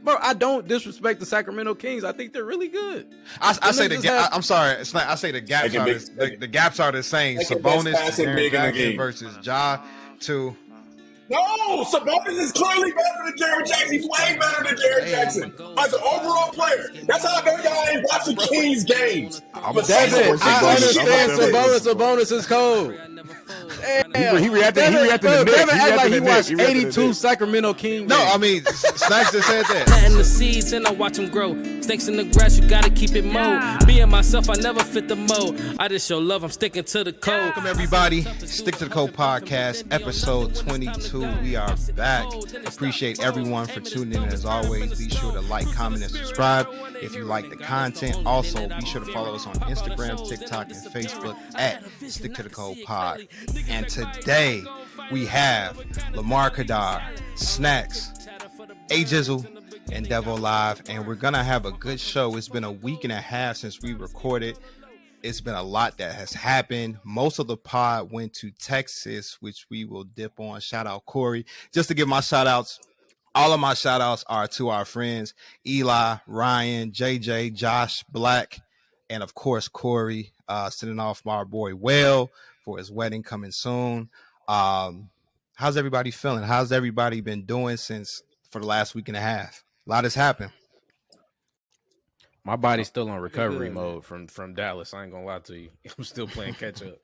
Bro, I don't disrespect the Sacramento Kings. I think they're really good. I say I'm sorry. It's not, I say the gaps are the gaps are the same. Sabonis, Jaren Jackson versus Ja. To No, Sabonis is clearly better than Jaren Jackson. He's way better than Jaren Jackson as an overall player. That's how I know y'all ain't watching Kings games. Devin, I understand Sabonis is cold. Damn. He reacted to Devin act like he watched 82 82 Sacramento Kings. no, I mean Snacks just said that. Planting the seeds and I watch them grow. Snakes in the grass, you gotta keep it mowed. Being myself, I never fit the mold. I just show love, I'm sticking to the code. Welcome everybody, Stick to the Code podcast, episode 22. We are back. Appreciate everyone for tuning in as always. Be sure to like, comment, and subscribe if you like the content. Also, be sure to follow us on Instagram, TikTok, and Facebook at Stick to the Code Pod. And today we have Lamar Kadar, Snacks, A Jizzle, and Devo Live, and we're gonna have a good show. It's been a week and a half since we recorded. It's been a lot that has happened. Most of the pod went to Texas, which we will dip on. Shout out Corey. Just to give my shout outs, all of my shout outs are to our friends Eli, Ryan, JJ, Josh, Black, and of course Corey, sending off my boy Will for his wedding coming soon. How's everybody feeling? How's everybody been doing for the last week and a half? A lot has happened. My body's still on recovery mode from Dallas. I ain't gonna lie to you. I'm still playing catch up.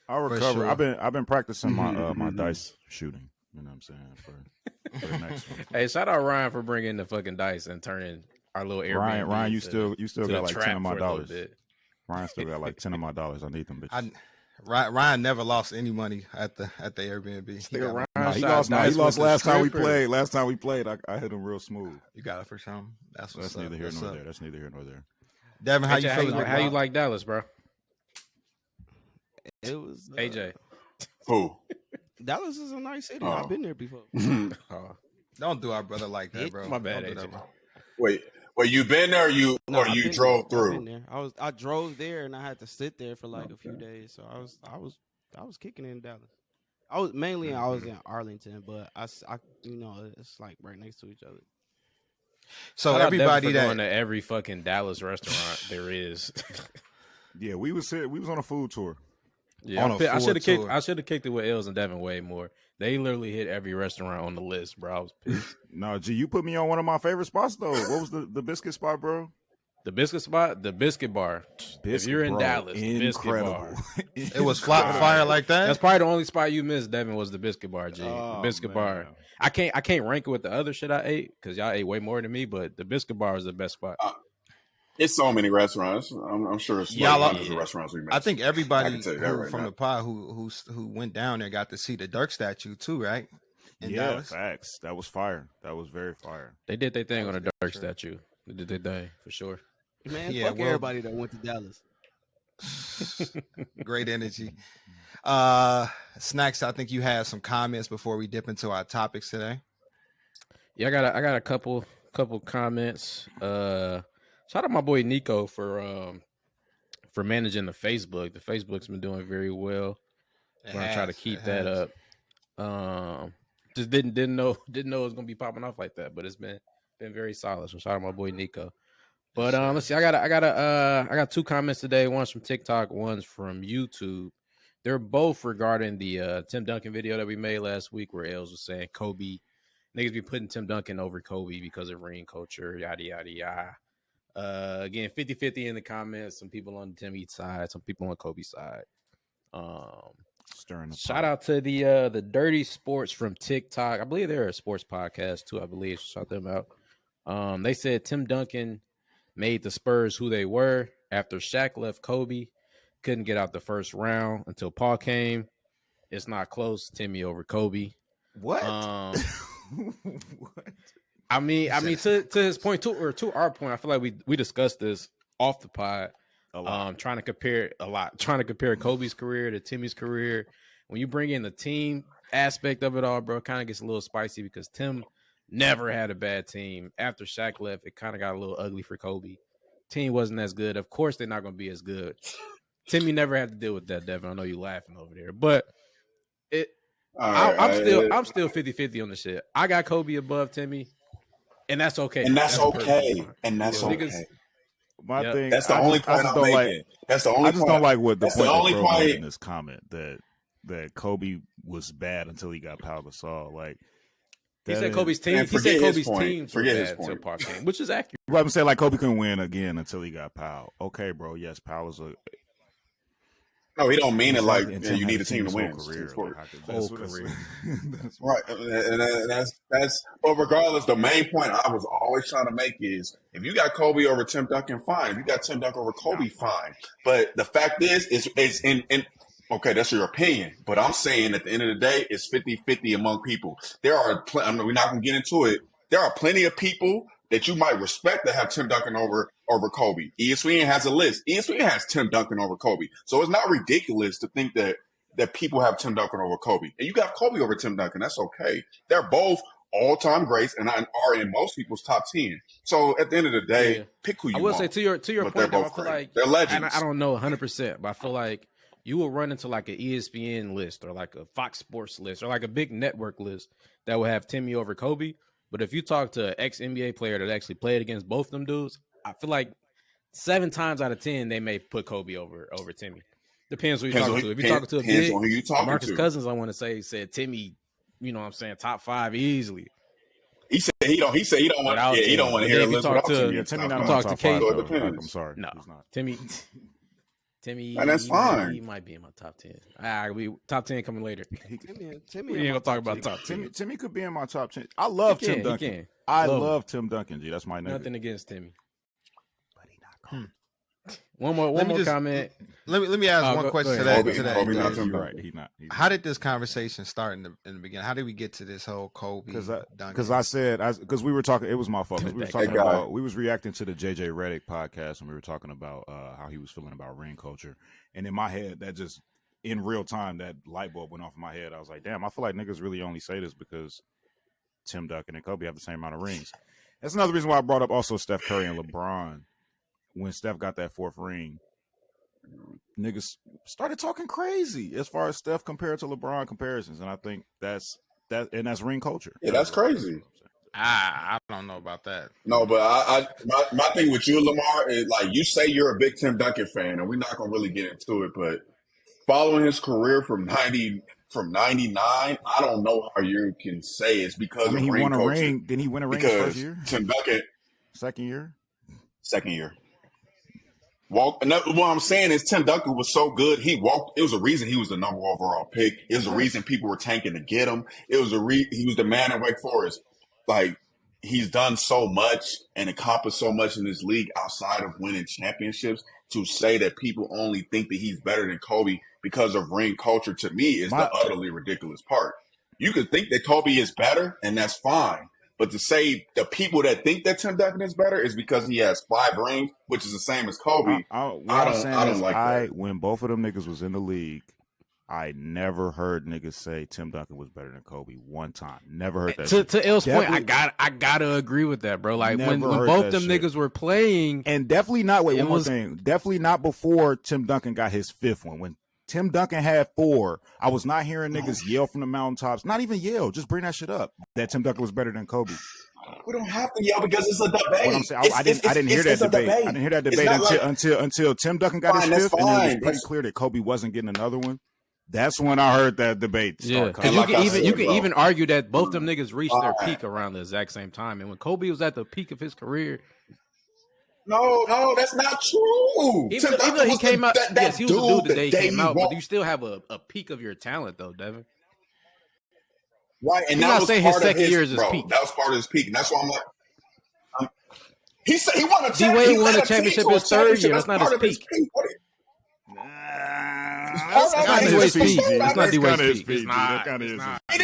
I'll recover. Sure. I've been practicing my dice shooting. You know what I'm saying for the next one. Hey, shout out Ryan for bringing the fucking dice and turning our little Airbnb. Ryan, you still got like 10 of my dollars. Bit. Ryan still got like 10 of my dollars. I need them bitches. Ryan never lost any money at the Airbnb. He lost last time we played. Last time we played, I hit him real smooth. You got it for some. That's neither here nor there. That's neither here nor there. Devin, how you feeling? How you like Dallas, bro? It was AJ. Who? Dallas is a nice city. I've been there before. Don't do our brother like that, bro. My bad, AJ. Wait, you been there? Or you drove through? I drove there and I had to sit there for like a few days. So I was kicking in Dallas. I was in Arlington, but I it's like right next to each other. So everybody that going to every fucking Dallas restaurant there is. Yeah, we was on a food tour. Yeah, I should have kicked it with Els and Devin way more. They literally hit every restaurant on the list, bro. I was pissed. No, G, you put me on one of my favorite spots though. What was the biscuit spot, bro? The biscuit spot, the biscuit bar. If you're in Dallas, the biscuit bar. It was fire like that. That's probably the only spot you missed, Devin, was the biscuit bar, G. The biscuit bar. I can't rank it with the other shit I ate because y'all ate way more than me, but the biscuit bar is the best spot. It's so many restaurants. I'm sure it's the restaurants we missed. I think everybody from the pod who went down there got to see the Dirk statue too, right? In Dallas. Facts. That was fire. That was very fire. They did their thing on the Dirk statue. They did their thing for sure. Man, fuck everybody that went to Dallas. Great energy. Snacks, I think you had some comments before we dip into our topics today. Yeah, I got a couple comments. Shout out my boy Nico for managing the Facebook. The Facebook's been doing very well. I'm gonna try to keep that up. Just didn't know it was gonna be popping off like that, but it's been very solid. So shout out my boy Nico. But let's see. I got two comments today. One's from TikTok, one's from YouTube. They're both regarding the Tim Duncan video that we made last week, where Els was saying Kobe niggas be putting Tim Duncan over Kobe because of ring culture, yada yada yada. Again, 50-50 in the comments. Some people on the Tim Heat side, some people on Kobe's side. Shout out to the Dirty Sports from TikTok. I believe they're a sports podcast too. I believe. Shout them out. They said Tim Duncan made the Spurs who they were after Shaq left Kobe. Couldn't get out the first round until Paul came. It's not close. Timmy over Kobe. What? What? I mean, to his point too, or to our point, I feel like we discussed this off the pod. Trying to compare Kobe's career to Timmy's career. When you bring in the team aspect of it all, bro, it kind of gets a little spicy because Tim never had a bad team. After Shaq left, it kind of got a little ugly for Kobe. Team wasn't as good. Of course, they're not going to be as good. Timmy never had to deal with that, Devin. I know you laughing over there, but I'm still 50-50 on the shit. I got Kobe above Timmy. And that's okay. And that's okay. perfectly fine. And that's Yeah. okay. My Yep. thing. That's the I only just- I point just I'm don't making. That's the only I just point. don't like what the That's the point that only Bro made point. in this comment that Kobe was bad until he got Pau Gasol. Like He that said is- Kobe's team. And He forget said his Kobe's point. teams were Forget his bad until point. Pau came, which is accurate. Well, I'm saying like Kobe couldn't win again until he got Pau. Okay, bro. Yes, Pau is a. No, he don't mean it like and you Tim need had a team to his win. whole It's career. team sport. Like, how could- Whole that's- career. that's- Right, and that's. But regardless, the main point I was always trying to make is if you got Kobe over Tim Duncan, fine. If you got Tim Duncan over Kobe, fine. But the fact is in okay, that's your opinion. But I'm saying at the end of the day, it's 50-50 among people. There are, I mean, we're not going to get into it. There are plenty of people that you might respect that have Tim Duncan over Kobe. ESPN has a list. ESPN has Tim Duncan over Kobe. So it's not ridiculous to think that people have Tim Duncan over Kobe. And you got Kobe over Tim Duncan. That's okay. They're both all-time greats and are in most people's top 10. So at the end of the day, Yeah. pick who you I will want. say to your But point, they're though, I both feel great. like They're legends. I don't know 100%, but I feel like you will run into like an ESPN list or like a Fox Sports list or like a big network list that will have Timmy over Kobe. But if you talk to an ex-NBA player that actually played against both them dudes, I feel like 7 times out of 10 they may put Kobe over Timmy. Depends who you're talking to. If you're talking to a Depends big on who you talking Marcus to. Cousins, I want to say said Timmy, you know what I'm saying, top 5 easily. He said he don't want. Without Yeah, he don't Tim. want to But hear then a if you list talk without to- Timmy. Yeah, It's Timmy not not fine. in talk my to top Kate. 5. So it though. depends. Like, I'm sorry. No, He's not. Timmy, And that's fine. He might be in my top 10. We top 10 coming later. Timmy We ain't gonna talk about top 10. Timmy could be in my top 10. I love Tim He Duncan. can. I Love him. love Tim Duncan, G. That's my nigga. Nothing against Timmy. But he not Kobe. One more Let me just- comment. Let me ask one go question to ahead. that. Kobe, To that. Kobe not Because Tim You're Duncan. right. He's not. how did this conversation start in the beginning? How did we get to this whole Kobe? Because Duncan? I said because we were talking. It was my fault. 'Cause we were talking Hey, guy. about. We was reacting to the JJ Redick podcast, and we were talking about how he was feeling about ring culture. And in my head, that just in real time, that light bulb went off in my head. I was like, damn, I feel like niggas really only say this because Tim Duncan and Kobe have the same amount of rings. That's another reason why I brought up also Steph Curry and LeBron. When Steph got that 4th ring, niggas started talking crazy as far as Steph compared to LeBron comparisons, and I think that's ring culture. Yeah, that's crazy. I don't know about that. No, but my thing with you, Lamar, is like you say you're a big Tim Duncan fan, and we're not gonna really get into it, but following his career from 99, I don't know how you can say it's because I mean, of he ring won a culture. ring. Didn't he win a ring his Because first year? Tim Duncan, Second year? second year. And what I'm saying is Tim Duncan was so good. He walked. It was a reason he was the number overall pick. It was a reason people were tanking to get him. It was he was the man in Wake Forest. Like he's done so much and accomplished so much in this league outside of winning championships. To say that people only think that he's better than Kobe because of ring culture, to me, is the utterly ridiculous part. You could think that Kobe is better, and that's fine. But to say the people that think that Tim Duncan is better is because he has 5 rings, which is the same as Kobe. I don't like that. When both of them niggas was in the league, I never heard niggas say Tim Duncan was better than Kobe one time. Never heard that. To L's point, I gotta agree with that, bro. Like when both them niggas were playing, and definitely not. Wait, one more thing. Definitely not before Tim Duncan got his 5th one. When Tim Duncan had 4, I was not hearing niggas yell from the mountaintops. Not even yell, just bring that shit up. That Tim Duncan was better than Kobe. We don't have to yell because it's a debate. What I'm saying, I didn't hear that debate. I didn't hear that debate until Tim Duncan got his 5th, and it was pretty clear that Kobe wasn't getting another one. That's when I heard that debate start coming. Because you can even argue that both them niggas reached their peak around the exact same time. And when Kobe was at the peak of his career, no, that's not true. Even though he came out, yes, he was a dude the day he came out, but you still have a peak of your talent, though, Devin. Right, and I'm that not was saying part his of second year is his bro, peak. That was part of his peak, and that's why I'm like, he said he won a D Wade won a championship his 3rd year. That's not his peak. That's not D-Wade's peak. That's not D-Wade's peak. peak. It's not. That is. It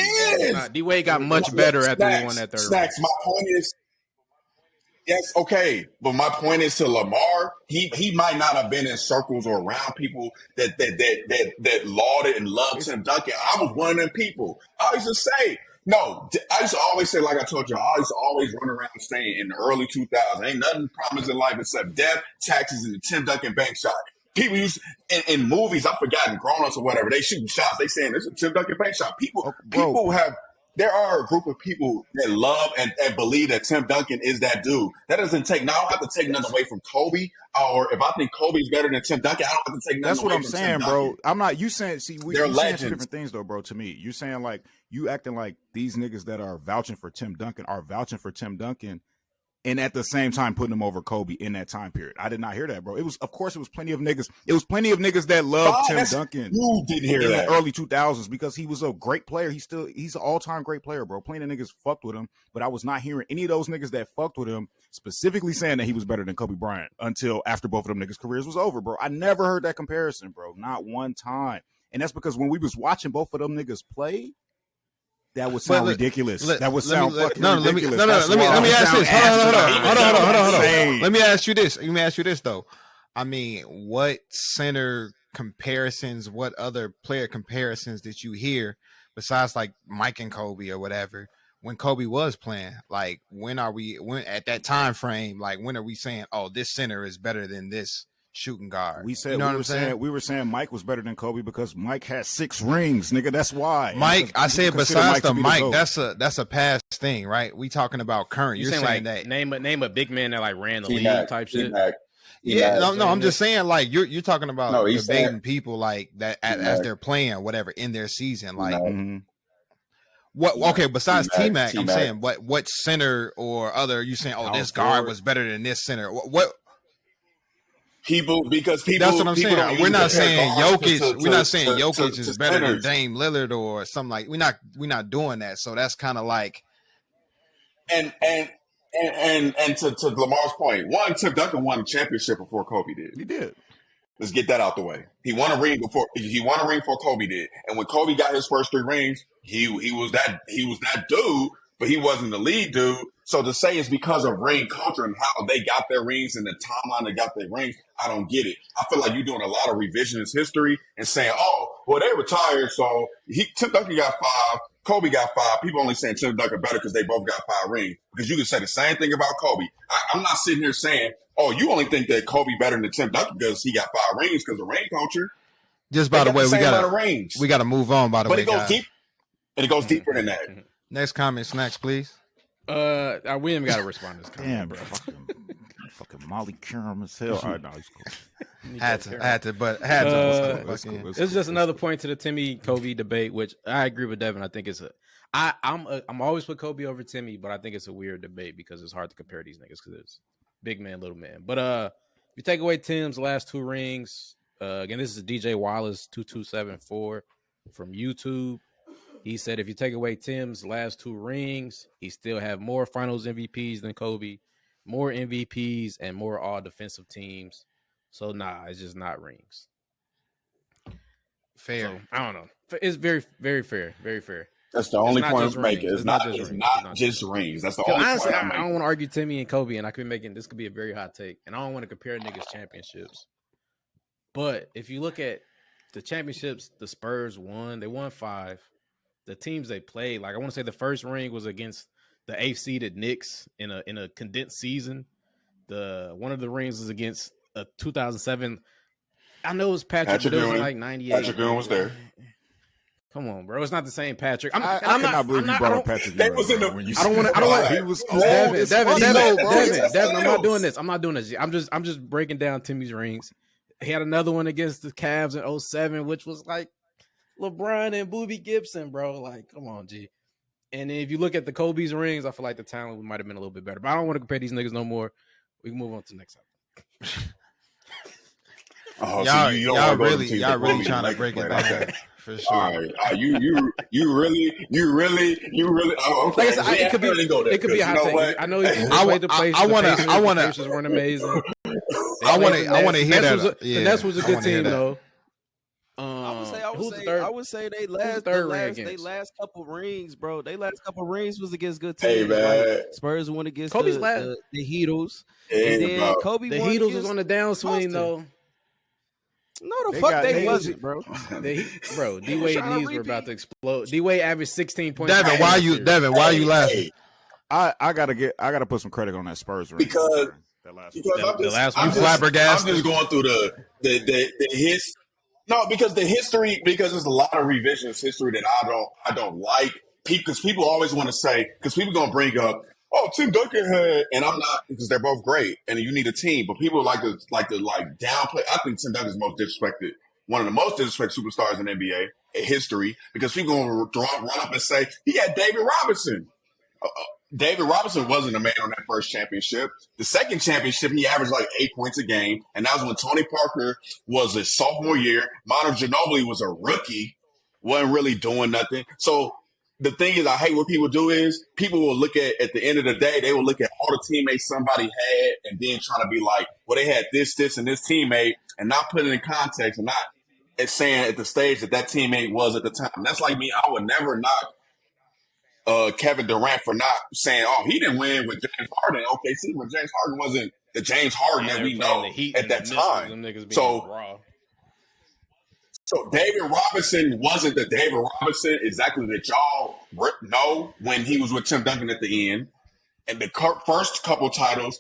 is. D-Wade got much better after he won that 3rd. Snacks. My point is, yes, okay, but my point is to Lamar. He might not have been in circles or around people that lauded and loved Tim Duncan. I was one of them people. I used to say. No, I used to always say, like I told you, I used to always run around saying in the early 2000s, ain't nothing promised in life except death, taxes, and the Tim Duncan bank shot. People used in movies, I've forgotten, grown-ups or whatever, they shooting shots. They saying this is a Tim Duncan bank shot. People have there are a group of people that love and believe that Tim Duncan is that dude. That doesn't take. Now I don't have to take nothing away from Kobe, or if I think Kobe's better than Tim Duncan, I don't have to take nothing That's what away I'm from saying, Tim bro. Duncan. I'm not. You saying? See, They're you saying legends. two different things, though, bro. To me, you're saying like you acting like these niggas that are vouching for Tim Duncan are vouching for Tim Duncan, and at the same time putting him over Kobe in that time period. I did not hear that, bro. It was, of course, it was plenty of niggas. It was plenty of niggas that loved Tim Duncan. You didn't hear in that the early 2000s because he was a great player. He's an all-time great player, bro. Plenty of niggas fucked with him, but I was not hearing any of those niggas that fucked with him specifically saying that he was better than Kobe Bryant until after both of them niggas' careers was over, bro. I never heard that comparison, bro. Not one time. And that's because when we was watching both of them niggas play, that would sound ridiculous. That would sound fucking ridiculous. Let me ask this. Hold on. Insane. Let me ask you this though. I mean, what center comparisons, what other player comparisons did you hear besides like Mike and Kobe or whatever when Kobe was playing? Like, when at that time frame, like when are we saying, oh, this center is better than this shooting guard? We said, you know we were saying Mike was better than Kobe because Mike had 6 rings, nigga. That's why. Mike, I said besides the Mike, GOAT. that's a past thing, right? We talking about current. You're saying like, that name a big man that like ran the league type shit. Yeah, no, I'm just saying, like, you're talking about debating people like that as they're playing whatever in their season, like what? Okay, besides T-Mac, I'm saying what center or other you saying? Oh, this guard was better than this center. What? People. That's what I'm saying. We're not saying Jokic. We're not saying Jokic is better than Dame Lillard or something like. We're not doing that. So that's kind of like. And to Lamar's point, Tim Duncan won a championship before Kobe did. He did. Let's get that out the way. He won a ring before Kobe did. And when Kobe got his first 3 rings, he was that dude, but he wasn't the lead dude. So to say it's because of ring culture and how they got their rings and the timeline they got their rings, I don't get it. I feel like you're doing a lot of revisionist history and saying, oh, well, they retired, so Tim Duncan got 5, Kobe got 5. People only saying Tim Duncan better because they both got 5 rings. Because you can say the same thing about Kobe. I'm not sitting here saying, oh, you only think that Kobe better than Tim Duncan because he got 5 rings because of ring culture. Just by the way, we got to move on. By the way, but it goes deep, and it goes deeper than that. Next comment, Snacks, please. We ain't got to respond to this comment, bro. Fucking Molly Carum as hell. All right, no, he's cool. Had to. It's just another point to the Timmy Kobe debate, which I agree with Devin. I think it's I'm always put Kobe over Timmy, but I think it's a weird debate because it's hard to compare these niggas because it's big man, little man. But if you take away Tim's last 2 rings, again, this is DJ Wallace 2274 from YouTube. He said if you take away Tim's last 2 rings, he still have more Finals MVPs than Kobe, more MVPs, and more all defensive teams. So it's just not rings. Fair. So, I don't know. It's very, very fair. Very fair. That's the only point I'm making. It's not just rings. That's the only honestly, point I'm making. I don't want to argue Timmy and Kobe, and I could be making this could be a very hot take, and I don't want to compare niggas' championships. But if you look at the championships, the Spurs won. They won 5. The teams they played, like I want to say, the first ring was against the 8th seeded Knicks in a condensed season. One of the rings was against a 2007. I know it was Patrick but it was like 98. Patrick Ewing was there. Come on, bro. It's not the same Patrick. I cannot believe you brought up Patrick Ewing. I don't want to. He was Devin, I'm not doing this. I'm just breaking down Timmy's rings. He had another one against the Cavs in 07, which was like LeBron and Boobie Gibson, bro. Like, come on, G. And then if you look at the Kobe's rings, I feel like the talent might have been a little bit better. But I don't want to compare these niggas no more. We can move on to the next topic. Y'all really trying to break it down. Okay. For sure. All right. You really. Okay. Like I said, it could be a hot take. I know he played the place. I want to. Weren't amazing. I want to hear that. The Nets was a good team though. I would say they last couple rings, bro. They last couple rings was against good teams. Hey, like Spurs won against Kobe's the Heatles. Hey, and then Kobe the won Heatles was on the downswing though. No, they wasn't, bro. D-Wade knees were about to explode. D-Wade averaged 16 points. Devin, why are you laughing? I gotta put some credit on that Spurs ring. Because I'm just going through the his. No, because the history, because there's a lot of revisionist history that I don't like. because people always want to say, because people gonna bring up, oh, Tim Duncan had, and I'm not, because they're both great, and you need a team. But people like to downplay. I think Tim Duncan is most disrespected, one of the most disrespected superstars in NBA history, because people gonna run up and say he had David Robinson. David Robinson wasn't a man on that first championship. The second championship, he averaged like 8 points a game, and that was when Tony Parker was his sophomore year. Manu Ginobili was a rookie, wasn't really doing nothing. So the thing is, I hate what people do is people will look at the end of the day, they will look at all the teammates somebody had and then trying to be like, well, they had this, and this teammate, and not put it in context and not saying at the stage that teammate was at the time. That's like me. I would never knock Kevin Durant for not saying, oh, he didn't win with James Harden. Okay, see, but James Harden wasn't the James Harden that we know at that time. So David Robinson wasn't the David Robinson exactly that y'all know when he was with Tim Duncan at the end. And the first couple titles,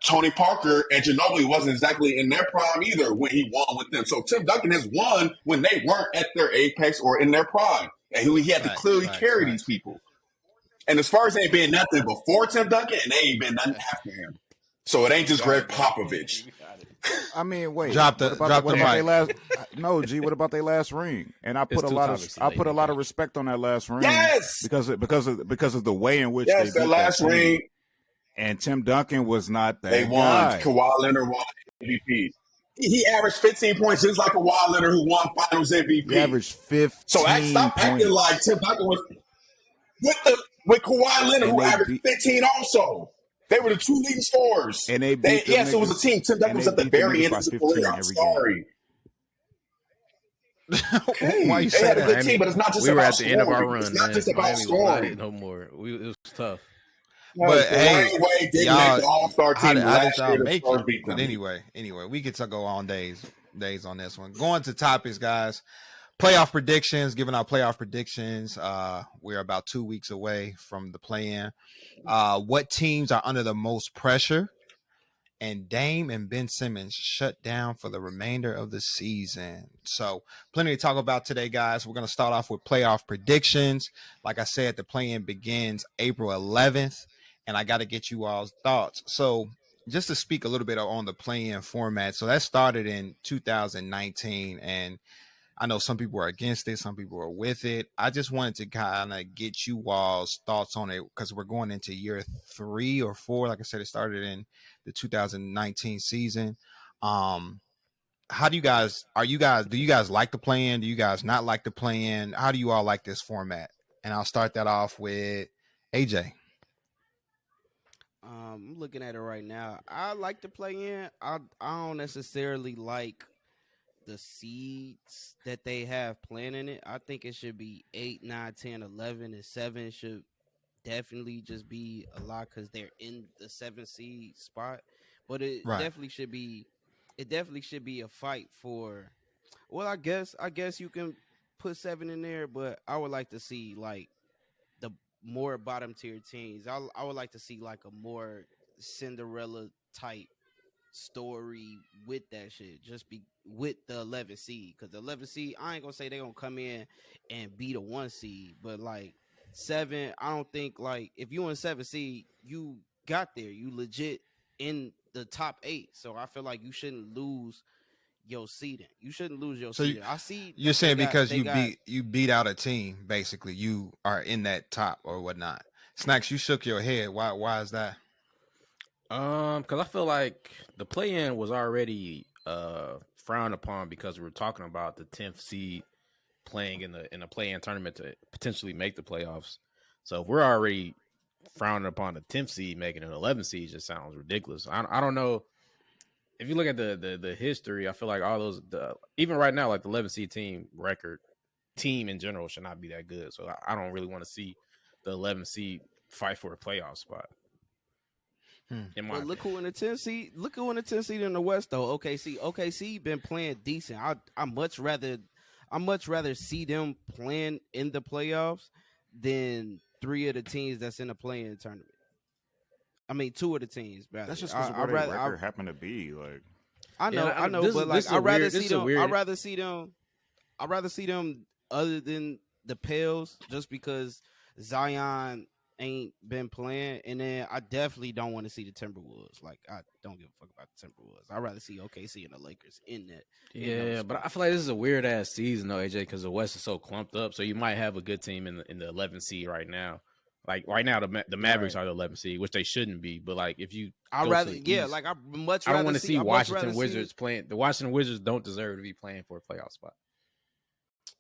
Tony Parker and Ginobili wasn't exactly in their prime either when he won with them. So Tim Duncan has won when they weren't at their apex or in their prime. And he had to clearly carry these people. And the Spurs ain't been nothing before Tim Duncan, and they ain't been nothing after him. So it ain't just Greg Popovich. I mean, wait. Drop the mic. No, G. What about their last ring? And I put a lot of respect on that last ring. Yes, because of the way in which they beat that last ring. And Tim Duncan was not that. They won. Guy. Kawhi Leonard won MVP. He averaged 15 points, just like Kawhi Leonard, who won Finals MVP. He averaged 15. So stop acting like Tim Duncan was with Kawhi Leonard, who averaged 15 also. They were the two leading scorers. And they beat it was a team. Tim Duncan was at the very end of his career. I'm sorry. Okay. Why you they say had a good that? team, but it's not just we about were at the scoring. end of our run. It's not man. just about Miami scoring. No more. It was tough. But hey, Dwayne Wade didn't y'all, make the All-Star team last year. The Spurs beat them. But anyway, we get to go on days on this one. Going to topics, guys. Playoff predictions, giving out playoff predictions. We're about 2 weeks away from the play-in. What teams are under the most pressure? And Dame and Ben Simmons shut down for the remainder of the season. So plenty to talk about today, guys. We're going to start off with playoff predictions. Like I said, the play-in begins April 11th, and I got to get you all's thoughts. So just to speak a little bit on the play-in format. So that started in 2019, and I know some people are against it, some people are with it. I just wanted to kind of get you all's thoughts on it because we're going into year 3 or 4. Like I said, it started in the 2019 season. How do you guys like the play-in? Do you guys not like the play-in? How do you all like this format? And I'll start that off with AJ. I'm looking at it right now. I like the play-in. I don't necessarily like the seeds that they have playing in it. I think it should be 8, 9, 10, 11, and 7 should definitely just be a lot because they're in the 7 seed spot. But it definitely should be a fight for. Well, I guess you can put 7 in there, but I would like to see like the more bottom tier teams. I would like to see like a more Cinderella type story with that shit. Just be with the 11 seed because the 11 seed, I ain't gonna say they're gonna come in and beat a 1 seed, but like 7, I don't think like if you in 7 seed, you got there, you legit in the top 8. So I feel like you shouldn't lose your seeding. You shouldn't lose your seeding. I see you're saying because you beat out a team, basically you are in that top or whatnot. Snacks, you shook your head. Why is that? Because I feel like the play-in was already frowned upon because we were talking about the 10th seed playing in a play-in tournament to potentially make the playoffs. So if we're already frowning upon the 10th seed making an 11th seed, just sounds ridiculous. I don't know. If you look at the history, I feel like all those even right now, like the 11th seed team in general should not be that good. So I don't really want to see the 11th seed fight for a playoff spot. Look who in the 10th seed. Look who in the 10th seed in the West though. OKC been playing decent. I much rather see them playing in the playoffs than 3 of the teams that's in the play-in tournament. I mean, 2 of the teams. Rather. That's just because where their record happen to be. Like I know, but like I'd rather see them other than the Pels, just because Zion ain't been playing, and then I definitely don't want to see the Timberwolves. Like, I don't give a fuck about the Timberwolves. I'd rather see OKC and the Lakers in that. Yeah, but I feel like this is a weird ass season though, AJ, because the West is so clumped up. So you might have a good team in the 11th seed right now. Like right now, the Mavericks are the 11th seed, which they shouldn't be. But like if you, I rather I don't want to see Washington Wizards playing. The Washington Wizards don't deserve to be playing for a playoff spot.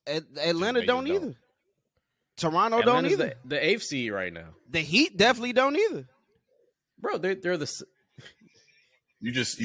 Atlanta don't either. Toronto don't either. The 8th seed right now. The Heat definitely don't either. Bro, they're the. You just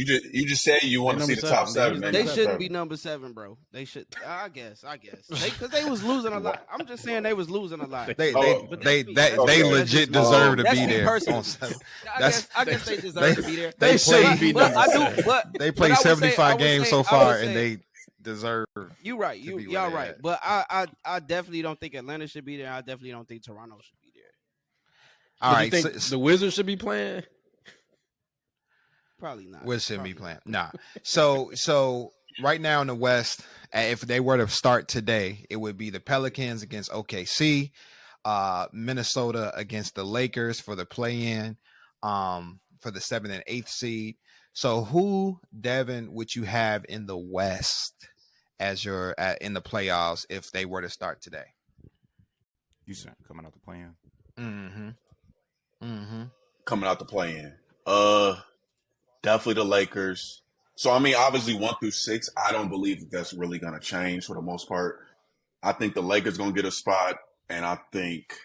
said you want to see the top 7. They shouldn't be number 7, bro. They should. I guess. Because they was losing a lot. I'm just saying they was losing a lot. They legit deserve to be there. I guess they deserve to be there. They shouldn't be number 7. They played 75 games so far, and they deserve. You're right. Y'all right. But I definitely don't think Atlanta should be there. I definitely don't think Toronto should be there. All right. You think the Wizards should be playing? Probably not. Wizards shouldn't be playing. Nah. So right now in the West, if they were to start today, it would be the Pelicans against OKC, Minnesota against the Lakers for the play-in, for the 7th and 8th seed. So who, Devin, would you have in the West as your in the playoffs if they were to start today? You said coming out the play-in. Coming out the play-in. Definitely the Lakers. So, I mean, obviously 1 through 6, I don't believe that's really going to change for the most part. I think the Lakers going to get a spot, and I think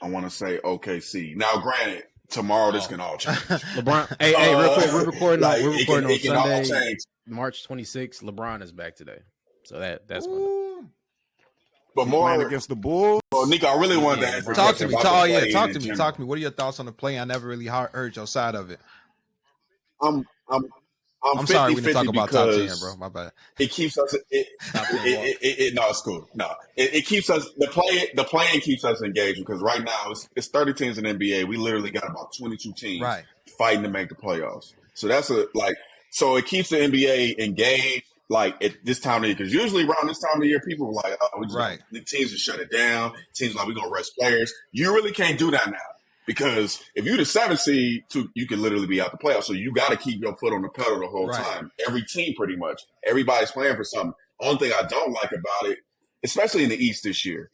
I want to say OKC. Now, granted, tomorrow this can all change. LeBron, hey, real quick, we're recording on Sunday, March 26th. LeBron is back today, so that's one. But more against the Bulls. Well, Nico, I really wanted to answer. Talk to me. Talk to me. What are your thoughts on the play? I never really heard your side of it. I'm sorry we didn't talk about top 10, bro. My bad. It keeps us. No, it's cool. No, it keeps us. The playing keeps us engaged because right now it's 30 teams in the NBA. We literally got about 22 teams fighting to make the playoffs. So so it keeps the NBA engaged. Like at this time of year, because usually around this time of year, people were like, the teams will shut it down. Teams like, we're going to rest players. You really can't do that now because if you're the 7th seed, you can literally be out the playoffs. So you got to keep your foot on the pedal the whole time. Every team, pretty much. Everybody's playing for something. Only thing I don't like about it, especially in the East this year,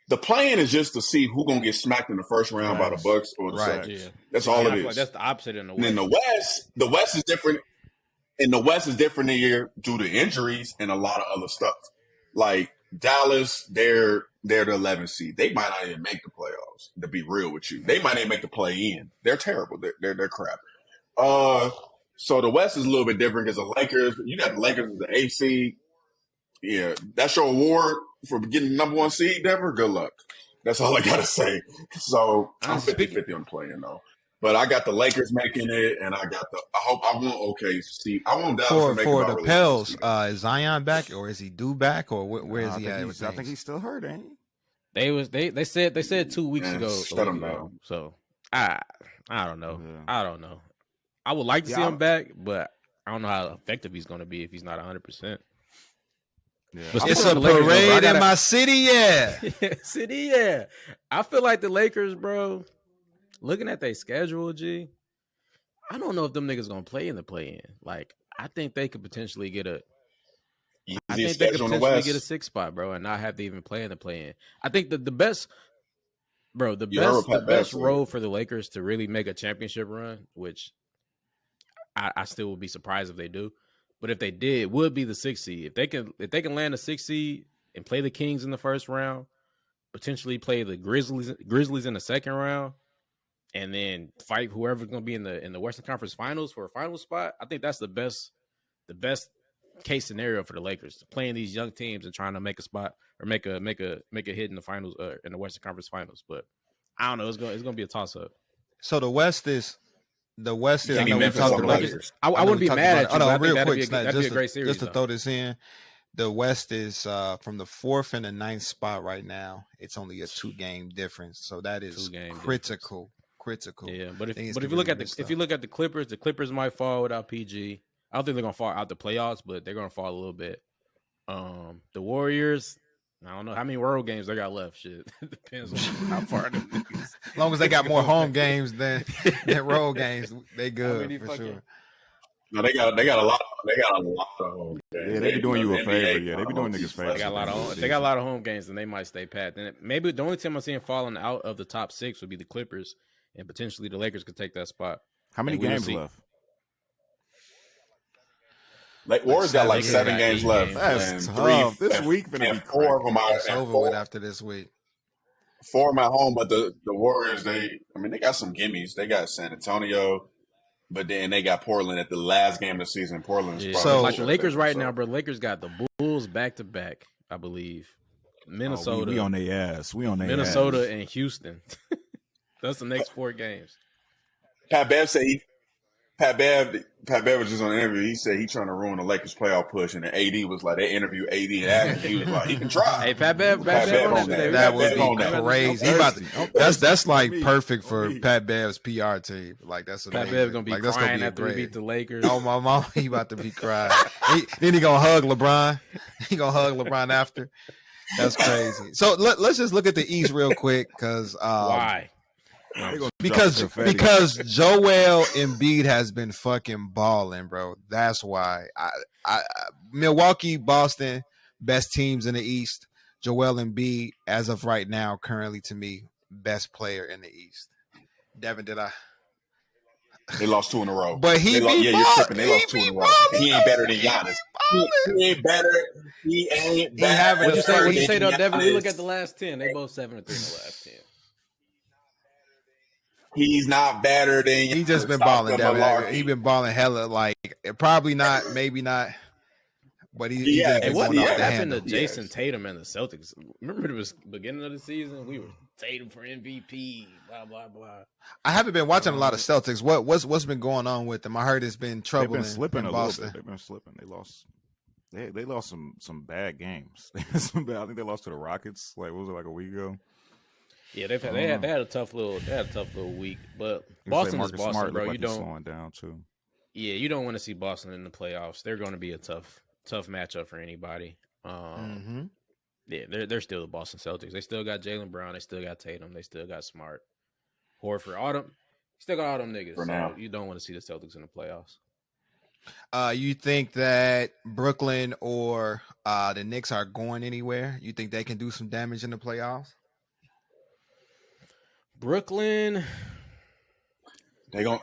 the plan is just to see who's going to get smacked in the first round by the Bucks or the Celtics. Yeah. That's all it is. Like that's the opposite in the And West. in the West is different. And the West is different this year due to injuries and a lot of other stuff. Like Dallas, they're the 11th seed. They might not even make the playoffs, to be real with you. They might even make the play-in. They're terrible. They're crap. So the West is a little bit different because the Lakers, you got the Lakers as the 8th seed. Yeah, that's your award for getting the number 1 seed, Denver. Good luck. That's all I got to say. So I'm 50-50 on the play-in, though. But I got the Lakers making it, and I want OKC. I want Dallas to make it. For the Pels, is Zion back, or is he due back, or where is he at? I think he's still hurt, ain't he? They said 2 weeks ago. Shut him down. So I don't know. Yeah. I don't know. I would like to see him back, but I don't know how effective he's going to be if he's not 100%. Yeah. It's a parade in my city, yeah. City, yeah. I feel like the Lakers, bro. Looking at their schedule, G, I don't know if them niggas gonna play in the play-in. Like, I think they could potentially get a 6th spot, bro, and not have to even play in the play-in. I think the best road for the Lakers to really make a championship run, which I still would be surprised if they do, but if they did, would be the 6th seed. If they can land a 6th seed and play the Kings in the first round, potentially play the Grizzlies in the second round, and then fight whoever's going to be in the Western Conference Finals for a final spot, I think that's the best case scenario for the Lakers, playing these young teams and trying to make a spot or make a hit in the finals in the Western Conference Finals. But I don't know, it's going to be a toss up. So the West is. I know we talked about it. I wouldn't be mad at you. Oh, no, real quick, that'd be a great series. Just to throw this in, the West is from the 4th and the 9th spot right now. It's only a 2-game difference, so that is critical. Yeah, but if you look at the Clippers might fall without PG. I don't think they're gonna fall out the playoffs, but they're gonna fall a little bit. The Warriors, I don't know how many road games they got left. Shit, it depends on how far. As long as they got more home games than road games, they good for sure. No, they got a lot. They got a lot of home games. Yeah, they be doing you a favor. Yeah, they be doing niggas favor. They got a lot of home games, and they might stay pat. Then maybe the only team I'm seeing falling out of the top 6 would be the Clippers, and potentially the Lakers could take that spot. How many games left? Like Warriors got like 7 games left. That's tough. This week gonna be 4 of them are over with after this week. 4 of them at home, but the Warriors, they got some gimmies. They got San Antonio, but then they got Portland at the last game of the season. Portland's so like the Lakers right now, bro. Lakers got the Bulls back to back, I believe. Minnesota, we on their ass. We on their Minnesota ass. and Houston. That's the next 4 games. Pat Bev said Pat Bev was just on the interview. He said he's trying to ruin the Lakers playoff push, and then AD was like, they interviewed AD and asked, he was like, he can try. Hey, Pat Bev on that. That would be crazy. That's like perfect for Pat Bev's PR team. Like that's amazing. Pat Bev gonna be like, crying be after we beat the Lakers. Oh my mom, he about to be crying. Then he gonna hug LeBron. He gonna hug LeBron after. That's crazy. So let's just look at the East real quick because why? Because Joel Embiid has been fucking balling, bro. That's why. Milwaukee, Boston, best teams in the East. Joel Embiid, as of right now, currently to me, best player in the East. Devin, did I? They lost 2 in a row. But you're tripping. They lost 2 in a row. He ain't better than Giannis. He ain't better. He ain't better. What you say though, Devin? We look at the last 10. They both 7-3 in the last 10. He's not better than he just been balling. He been balling hella. Like probably not, maybe not. But he just been what going off the happened handle. to Jason Tatum and the Celtics? Remember it was beginning of the season. We were Tatum for MVP. Blah blah blah. I haven't been watching a lot of Celtics. What's been going on with them? I heard it's been trouble. They've been slipping in a Boston. little bit. They've been slipping. They lost some bad games. I think they lost to the Rockets. Like what was it, like a week ago? Yeah, they had a tough little week, but Boston is Boston, Smart, bro. like You don't slowing down too. Yeah, you don't want to see Boston in the playoffs. They're going to be a tough matchup for anybody. Yeah, they're still the Boston Celtics. They still got Jaylen Brown. They still got Tatum. They still got Smart, Horford, all them. Still got all them niggas. For now, you don't want to see the Celtics in the playoffs. You think that Brooklyn or the Knicks are going anywhere? You think they can do some damage in the playoffs? Brooklyn, they're gonna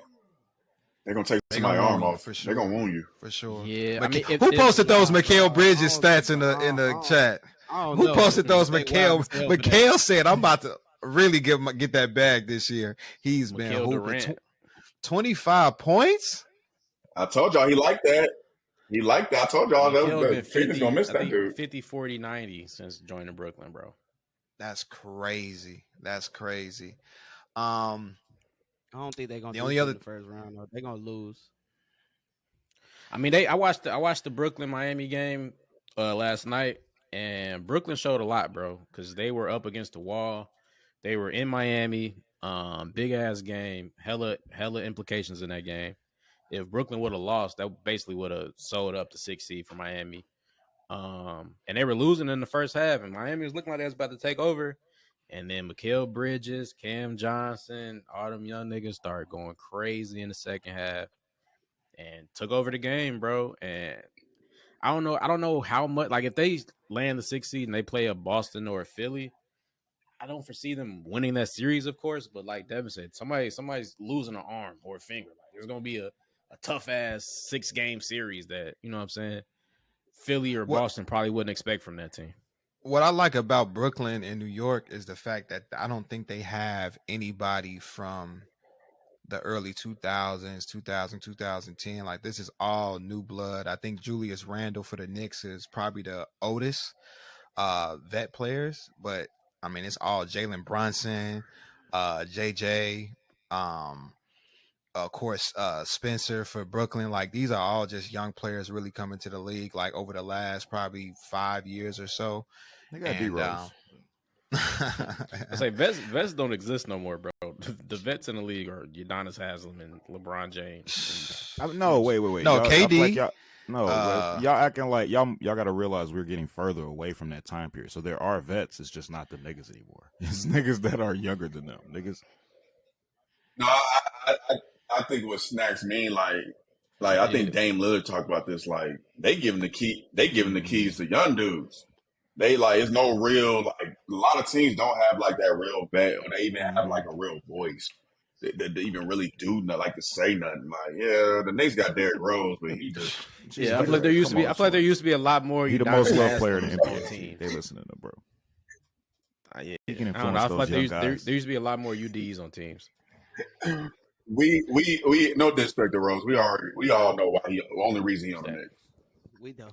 take somebody's arm off. For sure. They're gonna wound you for sure. Yeah, who posted those Mikal Bridges stats in the chat? Who posted those? Mikal said, "I'm about to really get that bag this year." He's been hooping 25 points. I told y'all he liked that. He liked that. I told y'all that Phoenix gonna miss that dude. 50, 40, 90 since joining Brooklyn, bro. That's crazy. I don't think they're gonna do the first round. They're gonna lose. I mean, I watched the Brooklyn Miami game last night, and Brooklyn showed a lot, bro, because they were up against the wall. They were in Miami, big ass game, hella implications in that game. If Brooklyn would have lost, that basically would have sold up the 6th seed for Miami. And they were losing in the first half, and Miami was looking like they was about to take over. And then Mikal Bridges, Cam Johnson, all them young niggas started going crazy in the second half and took over the game, bro. And I don't know how much, like if they land the 6th seed and they play a Boston or a Philly, I don't foresee them winning that series, of course. But like Devin said, somebody's losing an arm or a finger. Like there's gonna be a tough ass 6-game series that, you know what I'm saying, Philly or Boston probably wouldn't expect from that team. What I like about Brooklyn and New York is the fact that I don't think they have anybody from the early 2000s, 2010. Like this is all new blood. I think Julius Randle for the Knicks is probably the oldest vet players, but I mean it's all Jalen Brunson, JJ, of course, Spencer for Brooklyn. Like these are all just young players really coming to the league like over the last probably 5 years or so. They got D-Rose. I say vets don't exist no more, bro. The vets in the league are Udonis Haslem and LeBron James. No, wait. No, KD. No, y'all acting like y'all got to realize we're getting further away from that time period. So there are vets. It's just not the niggas anymore. It's niggas that are younger than them. Niggas. No, I think what Snacks mean, like I think Dame Lillard talked about this. Like they giving the keys to young dudes. They like it's no real like a lot of teams don't have like that real vet or they even have like a real voice. They even really do not like to say nothing. Like, yeah, the Knicks got Derrick Rose, but he just I feel like there used to be. I feel like there used to be a lot more. He the most loved player in the NBA. They listen to him, bro. Yeah. He can I don't know. I feel like there used to be a lot more UDs on teams. We no disrespect to Rose. We all know why he. The only reason he on the Knicks. We know.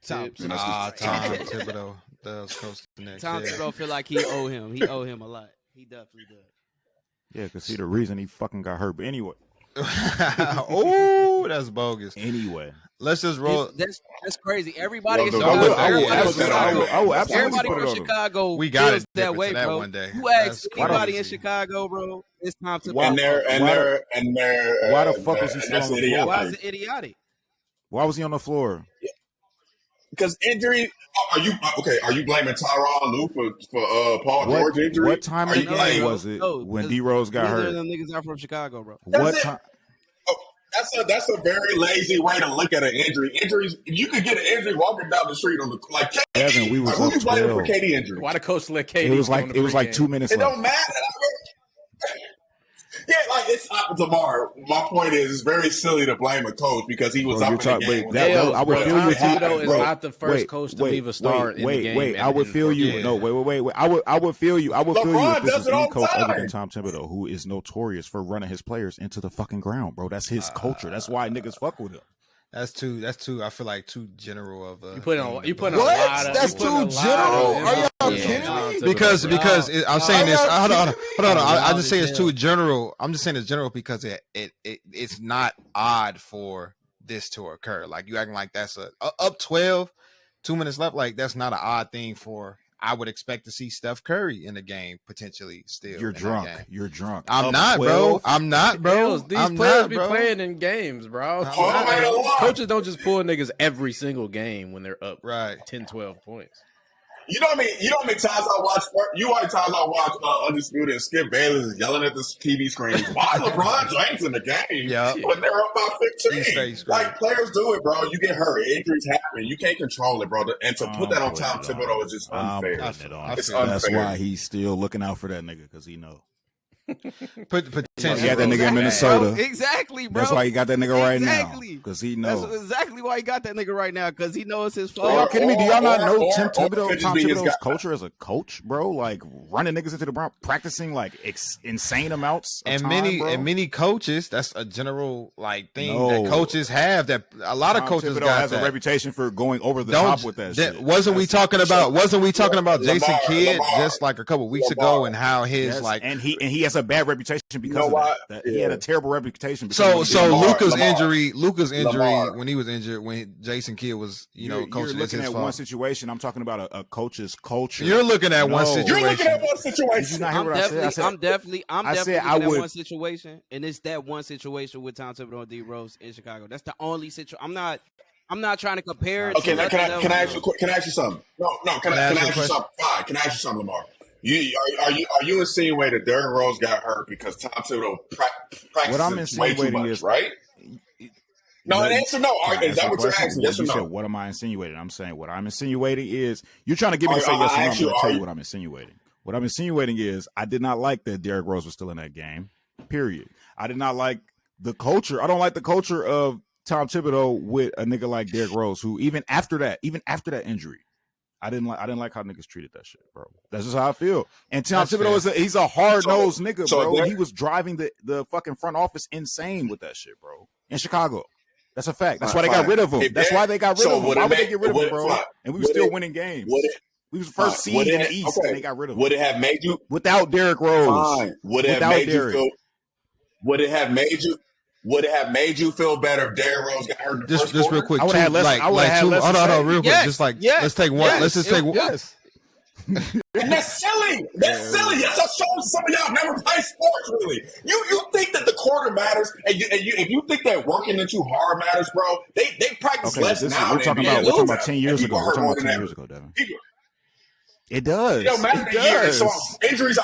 Tom Thibodeau does coach the Knicks. Tom Thibodeau feel like he owe him. He owe him a lot. He definitely does. Yeah, because the reason he fucking got hurt. But anyway. Oh, that's bogus. Anyway. Let's just roll. That's crazy. Everybody in Chicago. Everybody from Chicago. We got it that way, bro. One day. Who asked anybody in Chicago, bro? It's time to. Why the fuck was he still on the floor? Why is it idiotic? Why was he on the floor? Because injury. Are you okay? Are you blaming Tyronn Lue for Paul George injury? What time of the game was it when D Rose got hurt? Them niggas are from Chicago, bro. What time? That's a very lazy way to look at an injury. Injuries, you could get an injury walking down the street on the like. Evan, we was who you blaming for 12. KD injury? Why the coach let KD? It was like 2 minutes. It left. don't matter. Yeah, like it's tomorrow. My point is, it's very silly to blame a coach because he was up in the game. I would feel you. Thibodeau is not the first coach to leave a start in the game. Wait. I would feel you. No, wait. I would feel you. I would feel you if this is any coach other than Tom Thibodeau, who is notorious for running his players into the fucking ground, bro. That's his culture. That's why niggas fuck with him. That's too. I feel like too general of a. You put in a lot of. That's too general. Are y'all kidding me? Because I'm saying this. Hold on. I just say it's too general. I'm just saying it's general because it's not odd for this to occur. Like you acting like that's up 12, 2 minutes left. Like that's not an odd thing for. I would expect to see Steph Curry in the game potentially still. You're drunk. You're drunk. I'm not, bro. These players be playing in games, bro. Coaches don't just pull niggas every single game when they're up 10, 12 points. You know what I mean? You know how many times I watch Undisputed and Skip Bayless is yelling at the TV screen. Why LeBron James in the game? When they're up by 15. Like players do it, bro. You get hurt. Injuries happen. You can't control it, bro. And to put that on Tom Thibodeau is just unfair. It's unfair. That's why he's still looking out for that nigga because he know. Potentially. He got that nigga in Minnesota. Bro, exactly, bro. That's why he got that nigga right now. Because he knows. That's exactly why he got that nigga right now. Because he knows his fault. Are y'all kidding me? Do y'all not know Tom Thibodeau's culture as a coach, bro? Like running niggas into the ground, practicing like insane amounts of time, many coaches. That's a general like thing that coaches have. That a lot of coaches has a reputation for going over the top with that shit. Wasn't we talking about Jason Kidd just like a couple weeks ago and how his and he has a bad reputation because of that. He had a terrible reputation. So Luka's injury when he was injured when Jason Kidd was coaching. You're looking at one situation. I'm talking about a coach's culture. You're looking at one situation. You're looking at one situation. Did you not hear what I said? I'm definitely looking at one situation, and it's that one situation with Tom Thibodeau and D Rose in Chicago. That's the only situation. I'm not trying to compare it. Okay, can I ask you something? No. Can I ask you something? Fine. Can I ask you something, Lamar? Are you insinuating that Derrick Rose got hurt because Tom Thibodeau practices way too much, right? No, answer no. Is that what you're asking? Yes or no? Said, what am I insinuating? I'm saying what I'm insinuating is you're trying to get me to say yes or no. I'm going to tell you what I'm insinuating. What I'm insinuating is I did not like that Derrick Rose was still in that game. Period. I did not like the culture. I don't like the culture of Tom Thibodeau with a nigga like Derrick Rose, who even after that injury. I didn't like how niggas treated that shit, bro. That's just how I feel. And Tom Thibodeau he's a hard-nosed nigga, bro. He was driving the fucking front office insane with that shit, bro. In Chicago. That's a fact. That's why they got rid of him. That's why they got rid of him. Why would they get rid of him, bro? And we were still winning games. We was the first seed in the East, and they got rid of him. Would it have made you without Derrick Rose? Fine. Would it have made you feel better if Derrick Rose got hurt in the first just real quick? I would have less. Hold on, real quick. Just like let's take one. Let's just take one. Yes. That's silly. That's silly. That's how some of y'all never play sports, really. You think that the quarter matters, and if you think that working into hard matters, bro, they practice less now. We're talking about 10 years ago. We're talking about 10 years ago, Devin. It does. It don't matter the year. So injuries.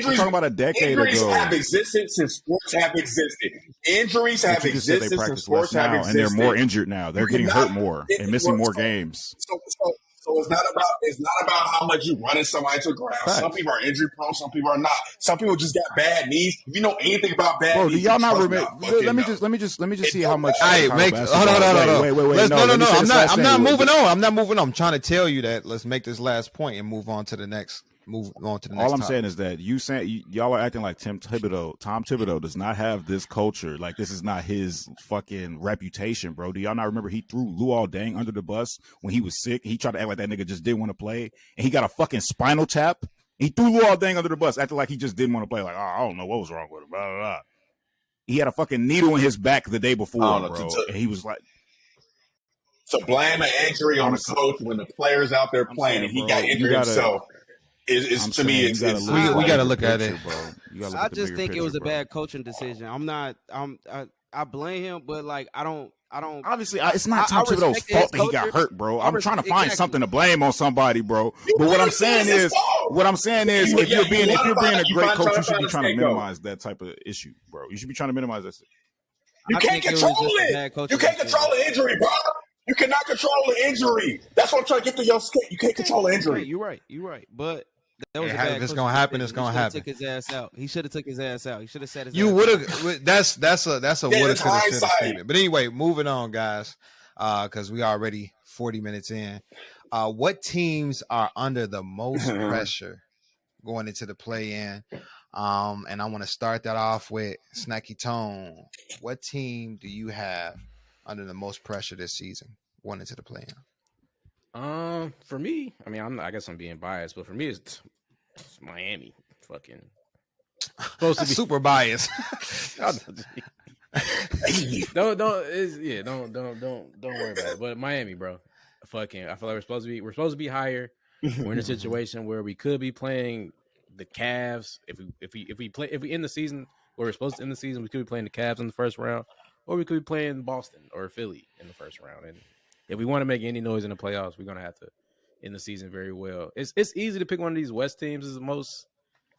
We're talking about a decade injuries ago. have existed since sports have existed. Injuries have existed since sports have existed. And they're more injured now. They're getting hurt more and missing more games. So it's not about how much you running somebody to the ground. Facts. Some people are injury prone, some people are not. Some people just got bad knees. If you know anything about bad Bro, knees, do y'all not remember? Let me just see how much. Wait. I'm not moving on. I'm trying to tell you that. Let's make this last point and move on to the next. All I'm saying is that y'all are acting like Tom Thibodeau does not have this culture. Like, this is not his fucking reputation, bro. Do y'all not remember he threw Luol Deng under the bus when he was sick? He tried to act like that nigga just didn't want to play, and he got a fucking spinal tap. He threw Luol Deng under the bus, acting like he just didn't want to play. Like, I don't know what was wrong with him. Blah, blah, blah. He had a fucking needle in his back the day before, bro. And he was like, to blame an injury on a coach when the player's out there playing and he got injured himself. Is to me, we got to look at it, bro. I just think it was a bad coaching decision. I blame him, but like I don't. Obviously, it's not Tom Thibodeau's fault that he got hurt, bro. I'm trying to find something to blame on somebody, bro. But what I'm saying is, if you're being a great coach, you should be trying to minimize that type of issue, bro. You should be trying to minimize that. You can't control it. You can't control the injury, bro. You cannot control the injury. That's what I'm trying to get to your skin. You can't control the injury. You're right. But that was if it's gonna happen, it's gonna happen. Took his ass out. He should have took his ass out. He should have said his. You would have. That's a would have statement. But anyway, moving on, guys, because we already 40 minutes in. What teams are under the most pressure going into the play-in? And I want to start that off with Snacky Tone. What team do you have under the most pressure this season going into the play-in? For me, I mean, I guess I'm being biased, but for me, it's Miami. Fucking supposed to be super biased. don't worry about it. But Miami, bro, fucking, I feel like we're supposed to be higher. We're in a situation where we could be playing the Cavs. If we end the season where we're supposed to end the season, we could be playing the Cavs in the first round, or we could be playing Boston or Philly in the first round. And if we want to make any noise in the playoffs, we're gonna have to end the season very well. It's easy to pick one of these West teams as the most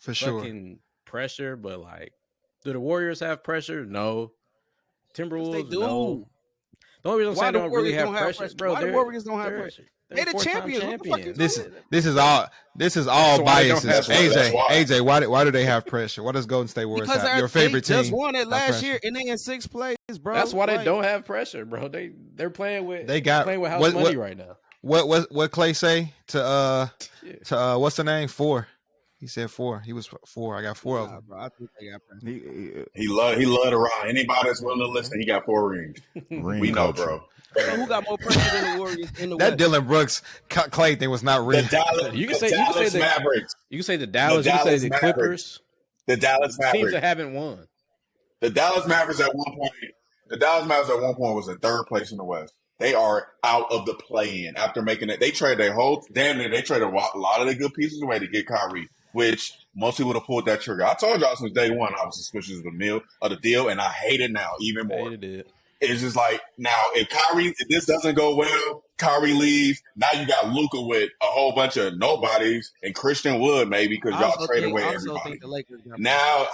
for sure fucking pressure, but like, do the Warriors have pressure? No. Timberwolves, they do. No. The only reason I'm saying they don't really have pressure, bro. Why the Warriors don't have pressure? They're the champions. This is all biases. AJ, why do they have pressure? What does Golden State Warriors have? Your favorite team just won it last year, and they in 6th place, bro. That's why they don't have pressure, bro. They're playing with house money right now. What Clay say to what's the name? 4. He said 4. He was 4. I got 4 of them. Bro, I think they got pressure. He loved to ride. Anybody that's willing to listen, he got 4 rings. We know, bro. So who got more pressure than the Warriors in the That West? Dylan Brooks Clay thing was not real. You can say the Mavericks. You can say the Dallas. You can say the Clippers. The Dallas Mavericks. Teams that haven't won. The Dallas Mavericks at one point was in 3rd place in the West. They are out of the play-in after making it. They traded a lot of the good pieces away to get Kyrie, which most people would have pulled that trigger. I told y'all since day one I was suspicious of the deal, and I hate it now even more. Hated it. It's just like, now, if this doesn't go well, Kyrie leaves. Now you got Luka with a whole bunch of nobodies and Christian Wood maybe because y'all traded away everybody. Now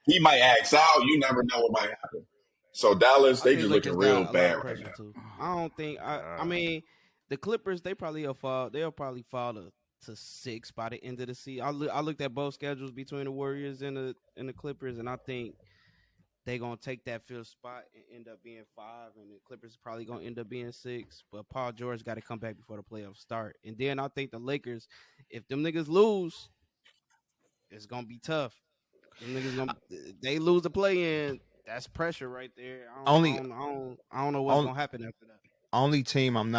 he might axe out. You never know what might happen. So Dallas, they just looking real bad right now. I don't think. I mean, the Clippers, they probably will fall. They'll probably fall to 6 by the end of the season. I looked at both schedules between the Warriors and the Clippers, and I think they're going to take that 5th spot and end up being 5, and the Clippers probably going to end up being 6. But Paul George got to come back before the playoffs start. And then I think the Lakers, if them niggas lose, it's going to be tough. Them niggas they lose the play-in, that's pressure right there. I don't know what's going to happen after that. Only team I'm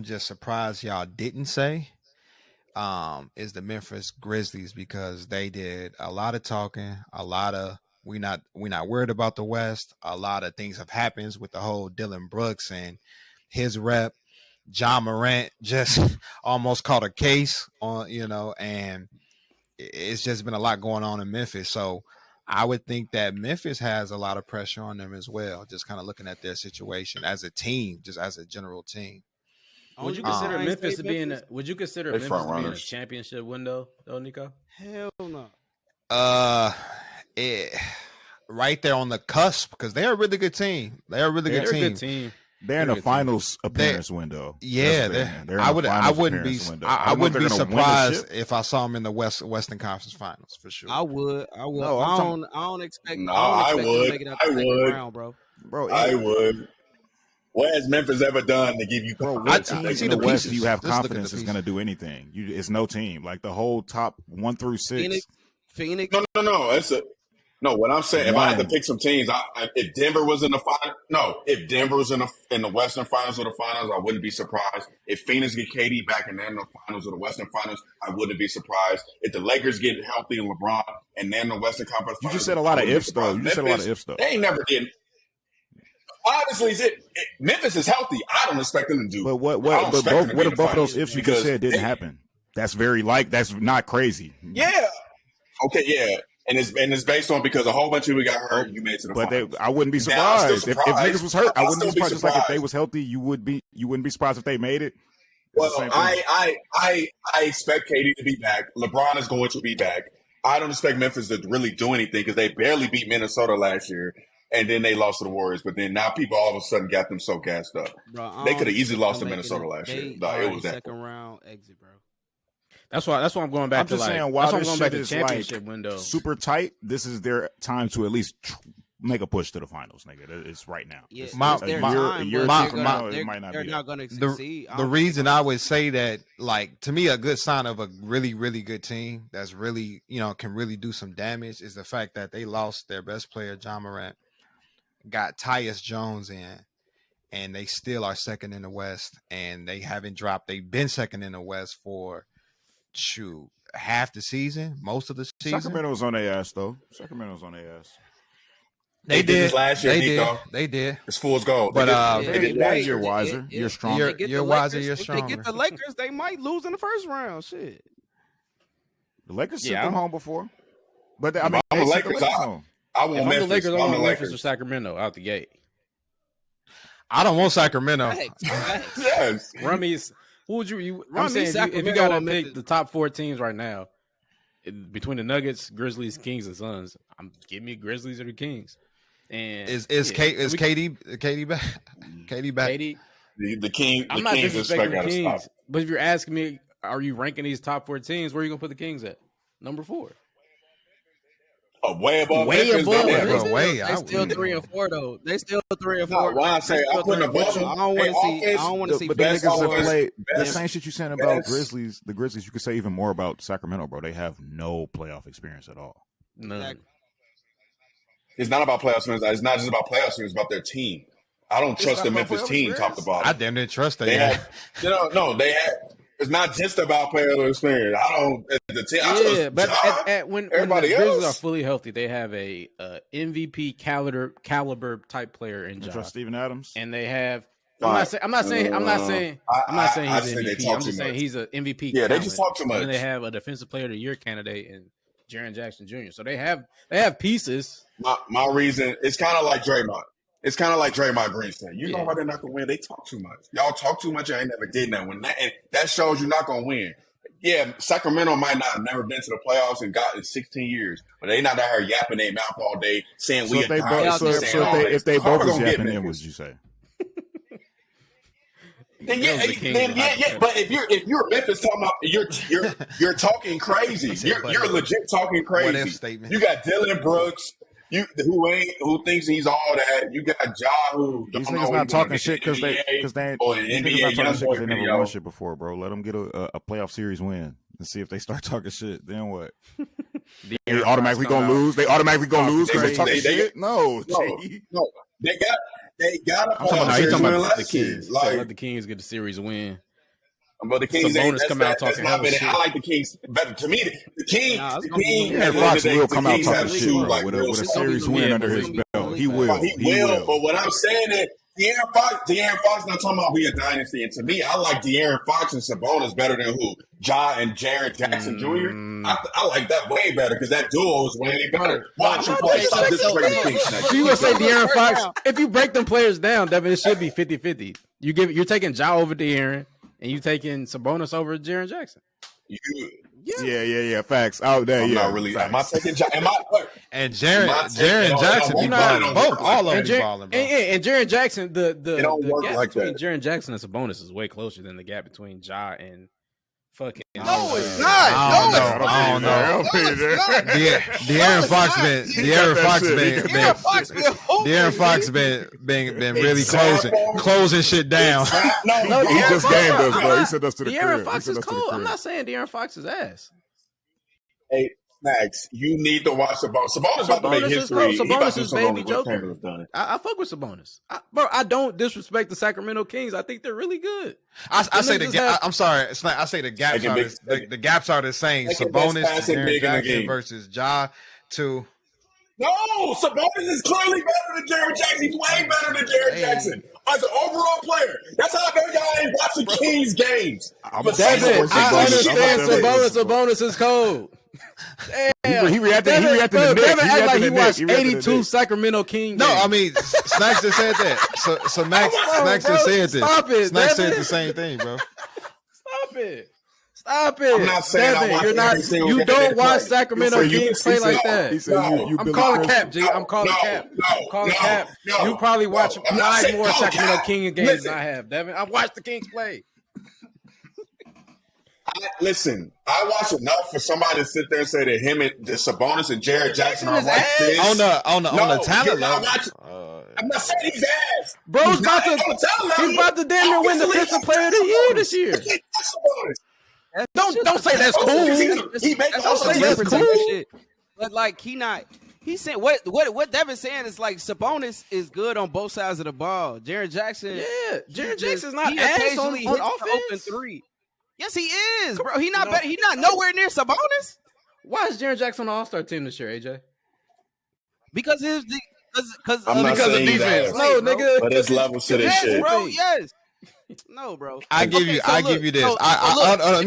just surprised y'all didn't say is the Memphis Grizzlies, because they did a lot of talking, a lot of we're not worried about the West. A lot of things have happened with the whole Dylan Brooks and his rep. John Morant just almost caught a case on, and it's just been a lot going on in Memphis. So I would think that Memphis has a lot of pressure on them as well. Just kind of looking at their situation as a team, just as a general team. Would you consider Memphis to be in? Would you consider They Memphis front to be in a runners. championship window, though, Nico? Hell no. Right there on the cusp because they're a really good team. They're a really They're good a team. good team. They're in the finals appearance window. Yeah, they're I wouldn't be surprised if I saw them in the Western Conference Finals for sure. I would. No, I don't expect. No, I don't expect I them would. to make it out the I second would. round, bro. Bro, I would. What has Memphis ever done to give you Bro, confidence? what I team see in the the West pieces. do you have Just look at the confidence is pieces. going to do anything? It's no team. Like the whole top 1 through 6. Phoenix. No. No, what I'm saying, if I had to One. pick some teams, if Denver was in the final, if Denver was in the Western Finals or the Finals, I wouldn't be surprised. If Phoenix get KD back and they're in the Finals or the Western Finals, I wouldn't be surprised. If the Lakers get healthy and LeBron and they're in the Western Conference You Finals, just said a lot I of wouldn't be ifs, though. surprised. You just said a lot of Memphis, ifs, though. They ain't never did. Honestly, Memphis is healthy. I don't expect them to do. But I don't expect them to be what in if the both of those finals ifs you because just said didn't happen? That's not crazy. Yeah. Okay. Yeah. And it's based on because a whole bunch of people got hurt. You made it to the But finals. I wouldn't be Now, I'm still surprised if surprised. niggas was hurt. I I'll wouldn't be still be surprised. Just like if they surprised. was healthy, you wouldn't be surprised if they made it. It's the Well, same thing. I expect KD to be back. LeBron is going to be back. I don't expect Memphis to really do anything because they barely beat Minnesota last year, and then they lost to the Warriors. But then now people all of a sudden got them so gassed up. Bro, They could have easily lost to They Minnesota last year. They Like, it was that. second round exit, bro. That's why I'm going back I'm to just like. saying, while That's why I'm this going back shit to is championship like window. super tight, this is their time to at least make a push to the finals, nigga. It's right now. Yeah, It's it's a their year, time, a year but or two from now, it might not they're be. not going to The, succeed. the reason I would say that, like, to me, a good sign of a really, really good team that's really, can really do some damage is the fact that they lost their best player, John Morant, got Tyus Jones in, and they still are second in the West, and they haven't dropped. They've been second in the West for, half the season, most of the season. Sacramento's on their ass, though. Sacramento's on their ass. They did this last year, Nico. They did. It's fool's gold. But, You're wiser. You're stronger. You're wiser. You're If they stronger. get the Lakers, they might lose in the first round. Shit. The Lakers sent Yeah. them home before. But I'm the they sent Lakers. home. I If want I'm Memphis. the Lakers, I I'm want the Memphis Lakers. or Sacramento out the gate. I don't want Sacramento. Facts. Yes. Rummy's. Who would you? I'm Run me saying if you Sacramento got to or pick Memphis. the top 4 teams right now, between the Nuggets, Grizzlies, Kings, and Suns, give me Grizzlies or the Kings. And Is KD back? KD back? KD, The King. I'm The not Kings expect disrespecting got the to stop. Kings, but if you're asking me, are you ranking these top 4 teams? Where are you gonna put the Kings at? Number 4. Way above Way Memphis. above. They Bro, never- I They still wouldn't. 3 and 4 though. They still 3 and No, 4. why I say They still I'm putting 3 and above 4. them. I don't want to see. I don't want to see. But the best niggas that offense, play the best- same shit you saying about best- the Grizzlies, you could say even more about Sacramento, bro. They have no playoff experience at all. None. Exactly. It's not about playoffs. It's not just about playoffs. It's about their team. I don't trust not the about Memphis playoff team top experience? to I bottom. damn near trust They that. have, no, they have. It's not just about playoff experience. I don't. The team. I Yeah, trust but Ja. when everybody the Grizzlies else. are fully healthy, they have a MVP caliber type player in You Ja, trust Steven Adams? and they have. Fine. I'm not saying I he's just an think they MVP. talk I'm just too saying much. he's an MVP. Yeah, they talent. just talk too much. And then they have a defensive player of the year candidate in Jaren Jackson Jr. So they have pieces. My reason. It's kind of like Draymond. It's kind of like Draymond Green saying, "You know Yeah. why they're not gonna win? They talk too much. Y'all talk too much. I ain't never did that. And that shows you're not gonna win." Yeah, Sacramento might not have never been to the playoffs and got in 16 years, but they not out here yapping their mouth all day saying So we if they are dying, both, saying all if they that. How both we was gonna get yapping in, Memphis? would you say? Then That was the Kings. but if you're Memphis talking about you're talking crazy. You're legit talking What if crazy. statement? You got Dylan Brooks, who thinks he's all that. You got Ja who These don't know niggas what not he wanna talking get shit in because the they NBA or an these niggas NBA not talking young shit boy because they never video. won shit before, bro. Let them get a playoff series win and see if they start talking shit. Then what? They automatically gonna lose. They automatically gonna lose because they talking They- shit. No, No, G. no, they got a I'm talking about, playoff series the win last year. Kings. So Like, let the Kings get the series win. but the Kings ain't Sabonis come out talking not hella been. shit. I like the Kings better. To me, the Kings. Nah, it's The gonna be Kings. one. Yeah, at the end Fox of the day, will the come out Kings have talking two, shit, bro. like, With a real series It's gonna win be under his one. belt. He He will. He will, but what I'm saying is De'Aaron Fox not talking about we a dynasty. And to me, I like De'Aaron Fox and Sabonis better than who? Ja and Jaren Jackson Jr. I like that way better because that duo is way better. Watch him play. Stop disrespecting things. So you would say De'Aaron Fox, if you break them players down, Devin, it should be 50-50. You're taking Ja over De'Aaron, and you taking Sabonis over Jaren Jackson. Yeah. Facts out there. I'm not really. Am I taking Ja? And Jaren Jackson, you balling both. All of them balling, bro. And Jaren Jackson, the gap like between that. Jaren Jackson and Sabonis is way closer than the gap between Ja and fucking. No, it's not. I don't know. De'Aaron Fox been really closing shit down. He just gamed us, bro. He sent us to the De'Aaron crib. Fox is cool. I'm not saying De'Aaron Fox is ass. Hey, Snacks, you need to watch Sabonis. Sabonis about to make history. Sabonis is baby Joker. I fuck with Sabonis. I don't disrespect the Sacramento Kings. I think they're really good. I say the gap. I'm sorry. It's like I say the gaps are the gaps are the same. Sabonis, Jaren Jackson versus Ja. No, Sabonis is clearly better than Jaren Jackson. He's way better than Jaren Jackson as an overall player. That's how I know y'all ain't watching Kings games. I understand Sabonis is cold. Damn. He reacted to Nick. Devin act like he watched 82 Sacramento Kings. No, I mean Snacks just said that. So Snacks just said this. Stop it. Snacks said the same thing, bro. Stop it. I'm not saying Devin, you don't watch Sacramento Kings play like that. I'm calling cap, G. I'm calling cap. You probably watch 5 more Sacramento Kings games than I have, Devin. I watched the Kings play. Listen, I watch enough for somebody to sit there and say that him and the Sabonis and Jaren Jackson are like this. On the talent level. I'm not saying he's ass. Bro's about to damn near win the Defensive Player of the Year this year. Don't say that's cool. Don't say that's cool. But like he said what Devin's saying is like Sabonis is good on both sides of the ball. Jaren Jackson, Jaren Jackson's not he ass occasionally on hits offense. the open three. Yes, he is, bro. He not better. He not nowhere near Sabonis. Why is Jaren Jackson on the All-Star team this year, AJ? Because of defense. No, nigga. But there's levels to this shit, bro. Yes. No, bro. I give you this. Let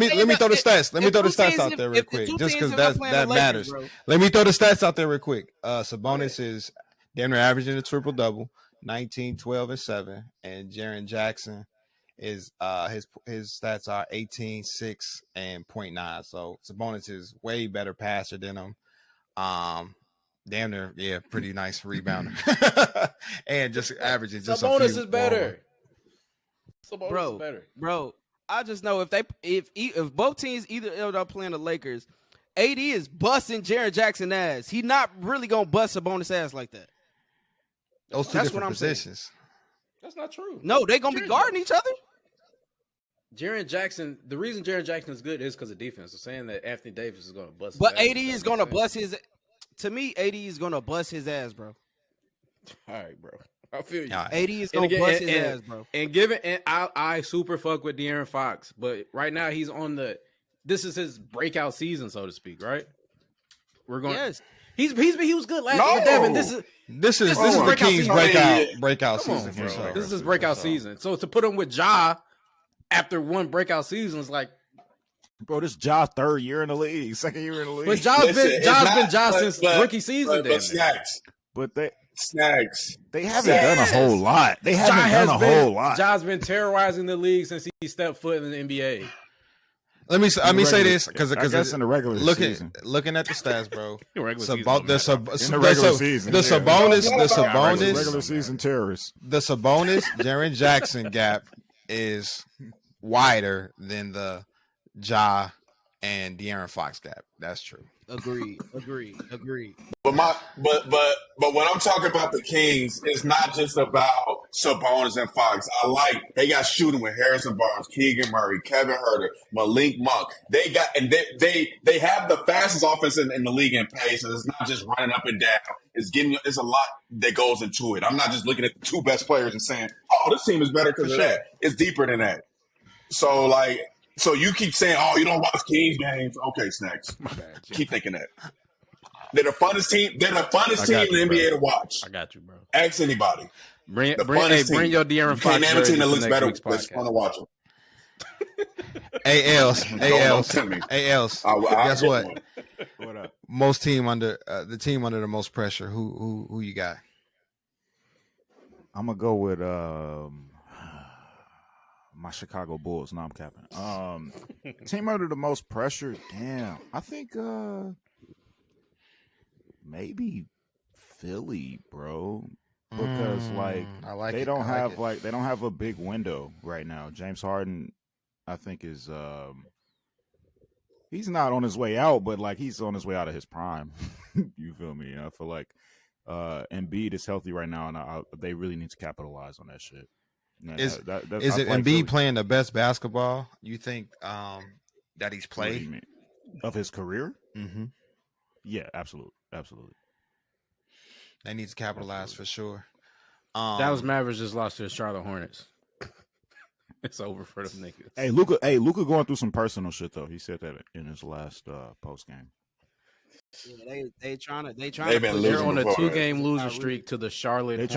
me throw the stats. Let me throw the stats out there real quick, just because that matters. Let me throw the stats out there real quick. Sabonis is damn near averaging a triple double, 19, 12, and 7, and Jaren Jackson is his stats are 18, 6, and 0.9. So Sabonis is way better passer than him. Damn near, pretty nice rebounder, and just averaging just Sabonis is better. Sabonis is better, bro. I just know if both teams either end up playing the Lakers, AD is busting Jaren Jackson ass. He not really gonna bust Sabonis ass like that. Those two different positions. That's not true. No, they're gonna be guarding each other. Jaren Jackson, the reason Jaren Jackson is good is because of defense. So saying that Anthony Davis is going to bust, but AD is going to bust his. To me, AD is going to bust his ass, bro. All right, bro. I feel you. AD is going to bust his ass, bro. And I super fuck with De'Aaron Fox, but right now he's on this is his breakout season, so to speak, right? We're going. Yes. He was good last year. Devin, this is the Kings breakout season for sure. This is his breakout season. So to put him with Ja after one breakout season is like, bro, this Ja third year in the league, second year in the league. But Ja's been Ja since rookie season. But Snacks. They haven't done a whole lot. They haven't done a whole lot. Ja's been terrorizing the league since he stepped foot in the NBA. Let me say this because that's in the regular season. Looking at the stats, bro. The Sabonis Jaren Jackson gap is wider than the Ja and De'Aaron Fox gap. That's true. Agreed. But when I'm talking about the Kings, it's not just about Sabonis and Fox. They got shooting with Harrison Barnes, Keegan Murray, Kevin Huerter, Malik Monk. They have the fastest offense in the league in pace, and it's not just running up and down. It's a lot that goes into it. I'm not just looking at the two best players and saying, "Oh, this team is better because of that." It's deeper than that. So you keep saying, "Oh, you don't watch Kings games." Okay, Snacks. Keep thinking that. They're the funnest team. They're the funnest team in the NBA to watch. I got you, bro. Ask anybody. Bring The bring funnest your team. De'Aaron You Fox can't name a team that jersey looks to better. next week's That's fun to watch them. ALs. Don't tell me. ALs. I'll Guess get what? one. What up? Most team under the team under the most pressure. Who you got? I'm gonna go with my Chicago Bulls. No, I'm capping. Team under the most pressure. Damn, I think maybe Philly, bro. Because they don't have a big window right now. James Harden, I think, is he's not on his way out, but like he's on his way out of his prime. You feel me? I feel like Embiid is healthy right now, and they really need to capitalize on that shit. Man, Is it Embiid playing the best basketball you think that he's played of his career? Mm-hmm. Yeah, absolutely. They need to capitalize for sure. Dallas Mavericks just lost to the Charlotte Hornets. It's over for them niggas. Hey, Luka going through some personal shit though. He said that in his last post game. Yeah, they've been losing. They're on a before 2-game loser streak to the Charlotte Hornets.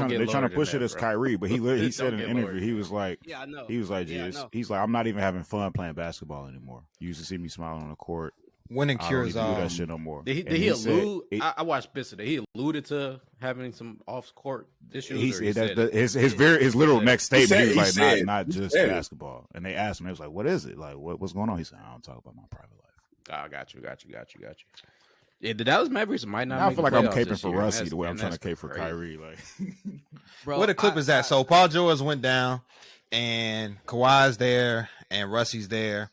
They're trying to push it as bro. Kyrie, but he said in an interview, he was like, Yeah, I know. he was like, Yeah, I know. he's like, I'm not even having fun playing basketball anymore. You used to see me smiling on the court. Winning I don't cures even do that shit no more. Did And he allude? said- I watched bits of it. He alluded to having some off-court issues. He or he said said his literal next statement. He was like, not just said it. basketball. And they asked him, he was like, what is it? Like, what's going on? He said, I don't talk about my private life. I got you. Yeah, the Dallas Mavericks might not. Now I make feel the like I'm playoffs caping this for year. Russie That's- the way I'm and trying to that's cape for crazy. Kyrie. Like, Bro, Where the Clippers at? So Paul George went down, and Kawhi's there, and Russie's there.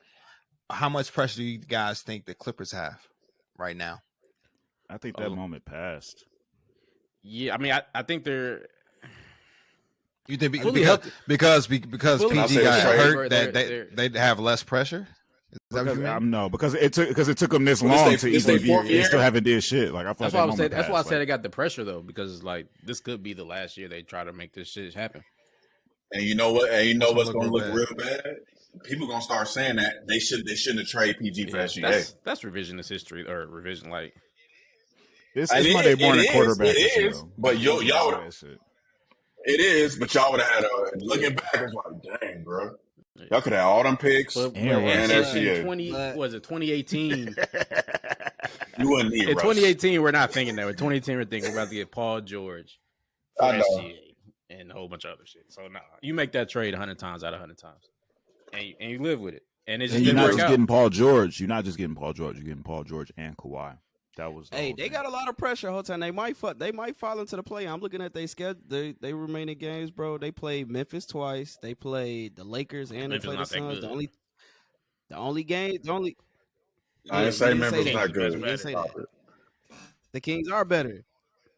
How much pressure do you guys think the Clippers have right now? I think that moment passed. Yeah, I mean, I think they're. You think Fully because Fully PG I'll got say this right. hurt that They're- they'd have less pressure? Is that what you mean? No, because it took them this Well, long this to they even be. fourth They year? still haven't did shit. Like I feel That's like why I that was saying. moment That's why I passed. said they got the pressure though, because like this could be the last year they try to make this shit happen. And you know what? And you know what's That's going to gonna look look real bad? People going to start saying that they shouldn't have traded PG for SGA. That's revisionist history or revision. Like It's And Monday it morning is, quarterback. it this year, is, though. but y'all would- That shit. It is, but y'all would have had looking back, it's like, dang, bro. Y'all could have all them picks but and in SGA. 2018? You wouldn't need In Russ. 2018, we're not thinking that. In 2018, we're thinking we're about to get Paul George for I know. SGA and a whole bunch of other shit. So nah, you make that trade 100 times out of 100 times, and you live with it. And it just And you're didn't not work just out. getting Paul George. You're not just getting Paul George. You're getting Paul George and Kawhi. That was. Hey, they got a lot of pressure whole time. They might fall into the play. I'm looking at their schedule. They remaining games, bro. They played Memphis twice. They played the Lakers and Memphis they played not the that Suns. good. The only game. I didn't say we Memphis that. not good. We didn't say that. The Kings are better.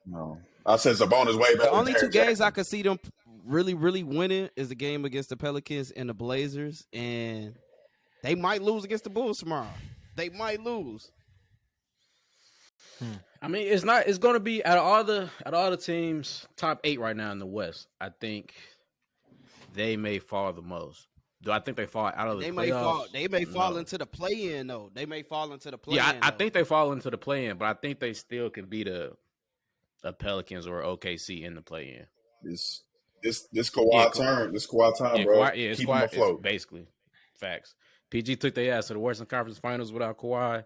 No. I said Sabonis way better. The only than two Jaren games Jackson. I could see them really, really winning is the game against the Pelicans and the Blazers, and they might lose against the Bulls tomorrow. They might lose. I mean, it's not. It's going to be out of all the teams, top 8 right now in the West. I think they may fall the most. Do I think they fall out of the playoffs? They may fall No. into the play-in though. They may fall into the play-in. Yeah, I though. think they fall into the play-in, but I think they still can beat a Pelicans or OKC in the play-in. This Kawhi Yeah, turn. This Kawhi time, Yeah, bro. Kawhi, yeah, it's Keep him Kawhi, afloat. it's basically facts. PG took their ass to the Western Conference Finals without Kawhi.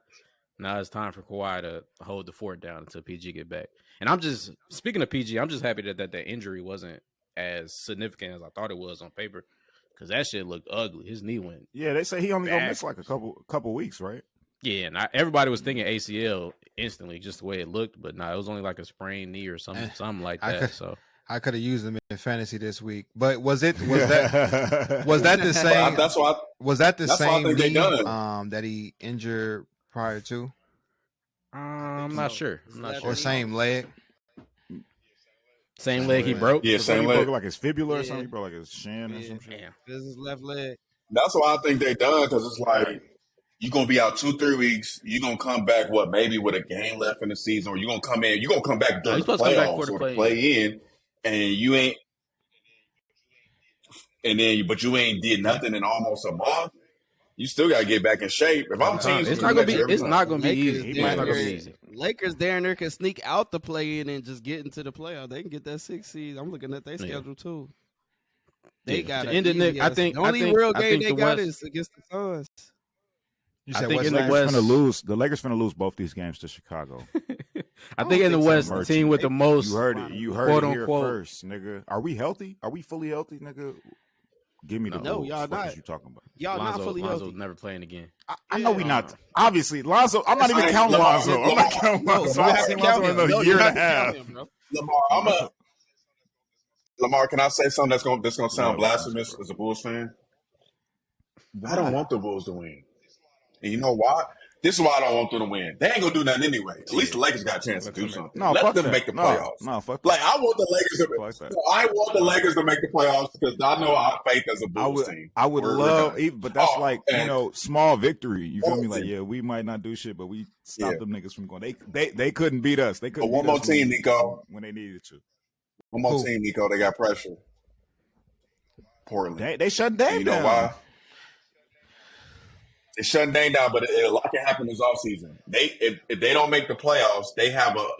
Now it's time for Kawhi to hold the fort down until PG get back. And I'm just speaking of PG. I'm just happy that injury wasn't as significant as I thought it was on paper, because that shit looked ugly. His knee went. Yeah, they say he only gonna Back. miss like a couple weeks, right? Yeah, and everybody was thinking ACL instantly, just the way it looked. But it was only like a sprained knee or something like that. I could have used him in fantasy this week, but was that the same? That's why. Was that the That's why I same think they knee done. that he injured prior to, I'm not sure. or same leg? Same leg he broke. Yeah, He same broke leg. like his fibula or Yeah. something. He broke like his shin or Yeah. some shit. Damn. This is his left leg. That's why I think they done, because it's like you're gonna be out 2-3 weeks. You're gonna come back maybe with a game left in the season, or you're gonna come in. You're gonna come back during he's the supposed to come back playoffs for the or the play-in. play-in, and you ain't. And then, but you ain't did nothing in almost a month. you still got to get back in shape. If I'm teams, it's not gonna be. It's not gonna be easy. It's not gonna be Lakers, easy. Lakers down there can sneak out the play-in and just get into the playoff. They can get that 6 seed. I'm looking at their schedule too. They got end of Nick. I think the only real game they got is against the Suns. You I said think West in the Lakers West, finna lose. The Lakers finna lose both these games to Chicago. I think in the West, the team with the most. You heard it. You heard quote it here unquote first, nigga. Are we healthy? Are we fully healthy, nigga? Give me the No, Bulls. y'all What not. you talking about? Y'all not fully Lonzo's healthy. never playing again. I know we not. Obviously, Lonzo. I'm not even counting Lamar, Lonzo. I'm not counting No, Lonzo. you I have haven't to seen Lonzo count in him. a No, you year have and a to count half. him, bro. Lamar, can I say something that's gonna sound blasphemous as a Bulls fan? I don't want the Bulls to win. And you know why? This is why I don't want them to win. They ain't gonna do nothing anyway. At least the Lakers got a chance to do something. No, Let fuck them that. make the playoffs. No, fuck that. Like I want the Lakers to. I want the Lakers to make the playoffs because I know I have faith as a Bulls team. I would We're love, done. but that's small victory. You feel me? Like, Austin. yeah, we might not do shit, but we stopped them niggas from going. They couldn't beat us. They couldn't. But one beat more us team, Nico. when they needed to. One more team, Nico. They got pressure. Portland. They shut Dame You know down. why? They're shutting Dame down, but a lot can happen this offseason. If they don't make the playoffs,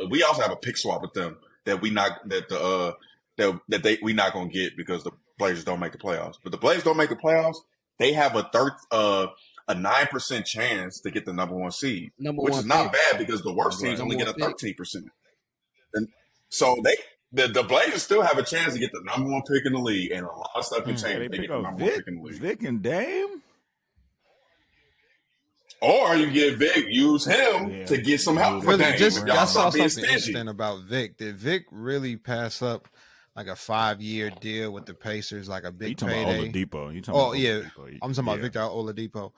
we also have a pick swap with them that we not gonna get because the Blazers don't make the playoffs. But the Blazers don't make the playoffs, they have a 9% chance to get the number one seed, which is not bad because the worst teams only get a 13%. And so the Blazers still have a chance to get the number one pick in the league, and a lot of stuff can change. They get the number one pick in the league. Vic and Dame. Or you get Vic, use him to get some help. Really, Dame. I saw Stop being something stingy. interesting about Vic. Did Vic really pass up like a 5-year deal with the Pacers, like a big payday? Oladipo. I'm talking about Victor Oladipo.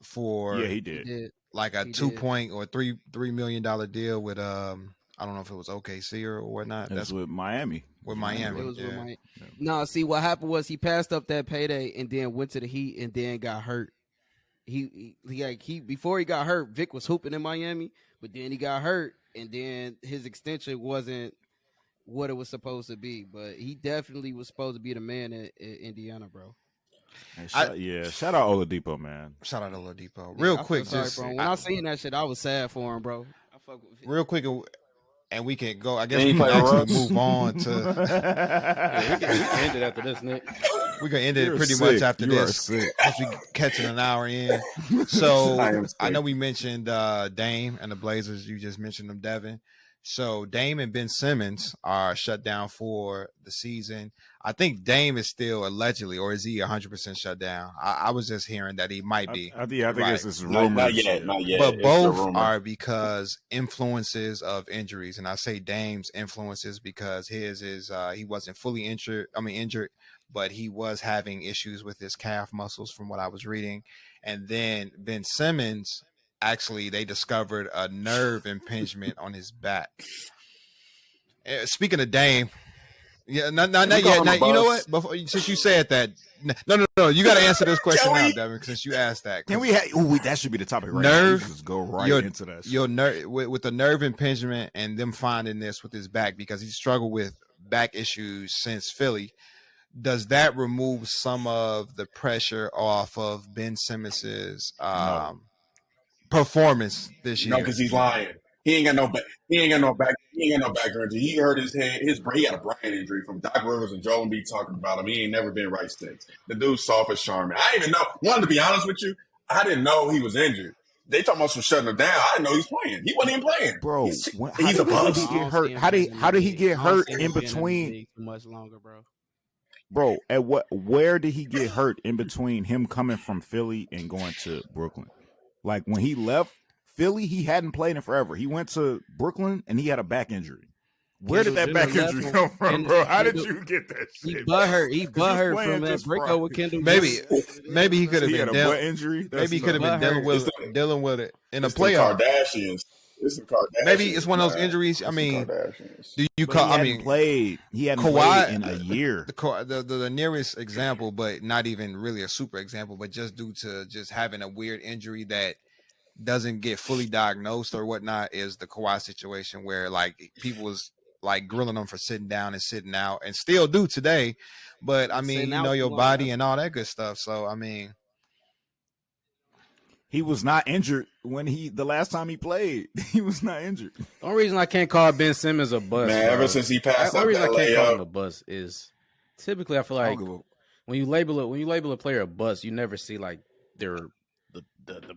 For he did like a 2 or $3 million deal with I don't know if it was OKC or whatnot. That's with Miami. With Miami. It was with Miami. No, see what happened was he passed up that payday and then went to the Heat and then got hurt. He before he got hurt, Vic was hooping in Miami, but then he got hurt, and then his extension wasn't what it was supposed to be. But he definitely was supposed to be the man at Indiana, bro. Shout out Oladipo, man. Shout out Oladipo. Real quick, bro. When I seen that shit, I was sad for him, bro. I fuck with Vic. Real quick, and we can go. I guess we can actually move on to. We can end it after this, Nick. We're gonna end it pretty much after this. Once we catching an hour in. So I know we mentioned Dame and the Blazers. You just mentioned them, Devin. So Dame and Ben Simmons are shut down for the season. I think Dame is still allegedly, or is he 100% shut down? I was just hearing that he might be. I think it's just rumors. Not yet. But both are because influences of injuries, and I say Dame's influences because his is he wasn't fully injured, but he was having issues with his calf muscles from what I was reading. And then Ben Simmons, actually, they discovered a nerve impingement on his back. Speaking of Dame, not yet. You know what? Before, since you said that, no, you got to answer this question now, Devin, since you asked that. Can we? That should be the topic. Right nerve. Now. Just go right into that. Shit. Your nerve with the nerve impingement and them finding this with his back because he struggled with back issues since Philly. Does that remove some of the pressure off of Ben Simmons's performance this year? No, because he's lying. He ain't got no back injury. He hurt his head. He had a Bryant injury from Doc Rivers and Joel Embiid talking about him. He ain't never been right since. The dude's soft as Charmin. I didn't even know. One, to be honest with you, I didn't know he was injured. They talking about some shutting him down. I didn't know he was playing. He wasn't even playing. Bro, he's a bust. How did he get hurt? How did he get hurt in between? Much longer, bro. Bro, where did he get hurt in between him coming from Philly and going to Brooklyn? Like when he left Philly, he hadn't played in forever. He went to Brooklyn and he had a back injury. Where did that back injury come from, bro? How did you get that shit? He butthurt from that breakup with Kendall. Maybe he could have been a butt injury. Maybe he could have been dealing with it in a It's playoff. the Kardashians. It's the Kardashians. Maybe it's one of those injuries. I mean, do you call? He hadn't played in a year. The nearest example, but not even really a super example, but just due to just having a weird injury that doesn't get fully diagnosed or whatnot, is the Kawhi situation where like people was like grilling him for sitting down and sitting out, and still do today. But I mean, you know your body and all that good stuff. So I mean, He was not injured when the last time he played. He was not injured. The only reason I can't call Ben Simmons a bust, Man, ever since he passed the up only reason that I can't call him layup, a bust is typically I feel like when you label a player a bust, you never see like the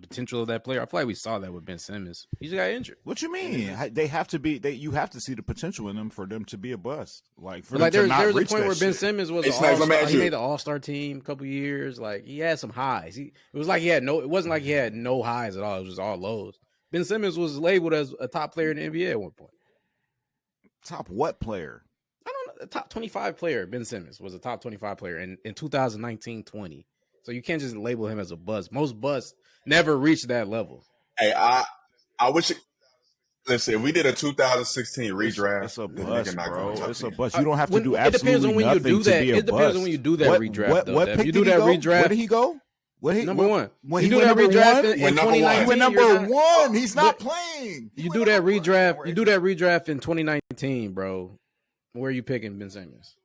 potential of that player. I feel like we saw that with Ben Simmons. He just got injured. What you mean? They have to be. You have to see the potential in them for them to be a bust. Like for But them like to there not was a reach point that where Ben shit. Simmons was It's an nice, let me all-star. ask He you. made the All-Star team a couple years. Like he had some highs. It was like he had no. It wasn't like he had no highs at all. It was just all lows. Ben Simmons was labeled as a top player in the NBA at one point. Top what player? I don't know. A top 25 player. Ben Simmons was a top 25 player in 2019-20. So you can't just label him as a bust. Most busts never reach that level. hey, I wish. Listen, if we did a 2016 redraft, It's a this bust, nigga not bro. going It's to a bust. You don't have to do It depends absolutely on when you nothing do that. to be a It depends bust. on when you do that redraft. What though. pick If you did do he that go? redraft, Where did he go? number one. When You he do went that number redraft one? in When number 2019. one. He went number you're not- one. He's not but playing. He You went do that number one. redraft. You do that redraft in 2019, bro. Where are you picking Ben Simmons?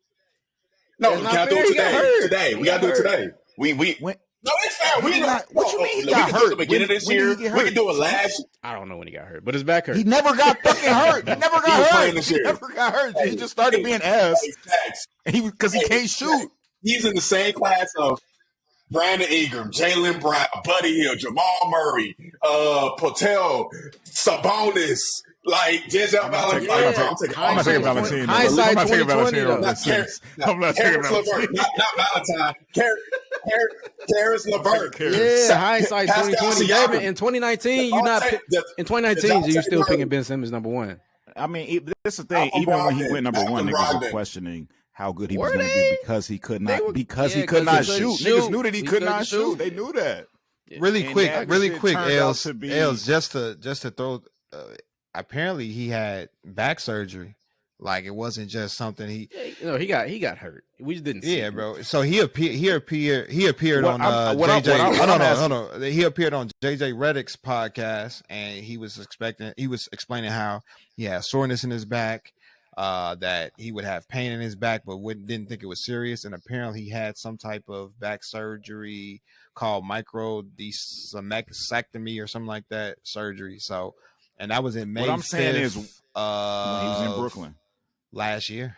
No, That's we not can't do fair. it He got today. hurt. Today, we He got to got do it hurt. today. We When- no, it's fair. We He can not- what you mean he we got can do it hurt? at the beginning When- of this when did he year. get We hurt? can do it last. I don't know when he got hurt, but his back hurt. He never got fucking hurt. He never He got was hurt. playing this He year. never got hurt. He Hey, just started being ass. Hey, facts. Because he Hey, can't shoot. He's in the same class of Brandon Ingram, Jalen Brown, Buddy Hill, Jamal Murray, Patel, Sabonis, like Denzel Valentine. I'm not taking Valentine. Hindsight I'm not taking 2020 Valentine though. over Ben Simmons. I'm not taking Valentine. Not Valentine. Karis LeVert. Yeah, hindsight Pascal 2020. Siakam. Baby, in 2019, you not in 2019. You still picking Ben Simmons number one. I mean, that's the thing. Malcolm Even when he Brogdon. went number one, Malcolm niggas were Brogdon. questioning how good he was Were going to they? be because he could They not were- because yeah, he could 'cause not he shoot. couldn't Niggas knew that he shoot. could He not couldn't shoot. shoot. They knew that. Really And quick, that shit turned out Els, to be- Els, just to throw. Apparently, he had back surgery. Like it wasn't just something he. No, he got hurt. We just didn't. See Yeah, him. bro. So he appeared What on I'm- what I'm- JJ. what I'm Hold asking- on. He appeared on JJ Redick's podcast, and he was explaining how he had soreness in his back, that he would have pain in his back, but didn't think it was serious. And apparently, he had some type of back surgery called microdesectomy or something like that surgery. So, and that was in May. What I'm saying 5th, is, when he was in Brooklyn. last year.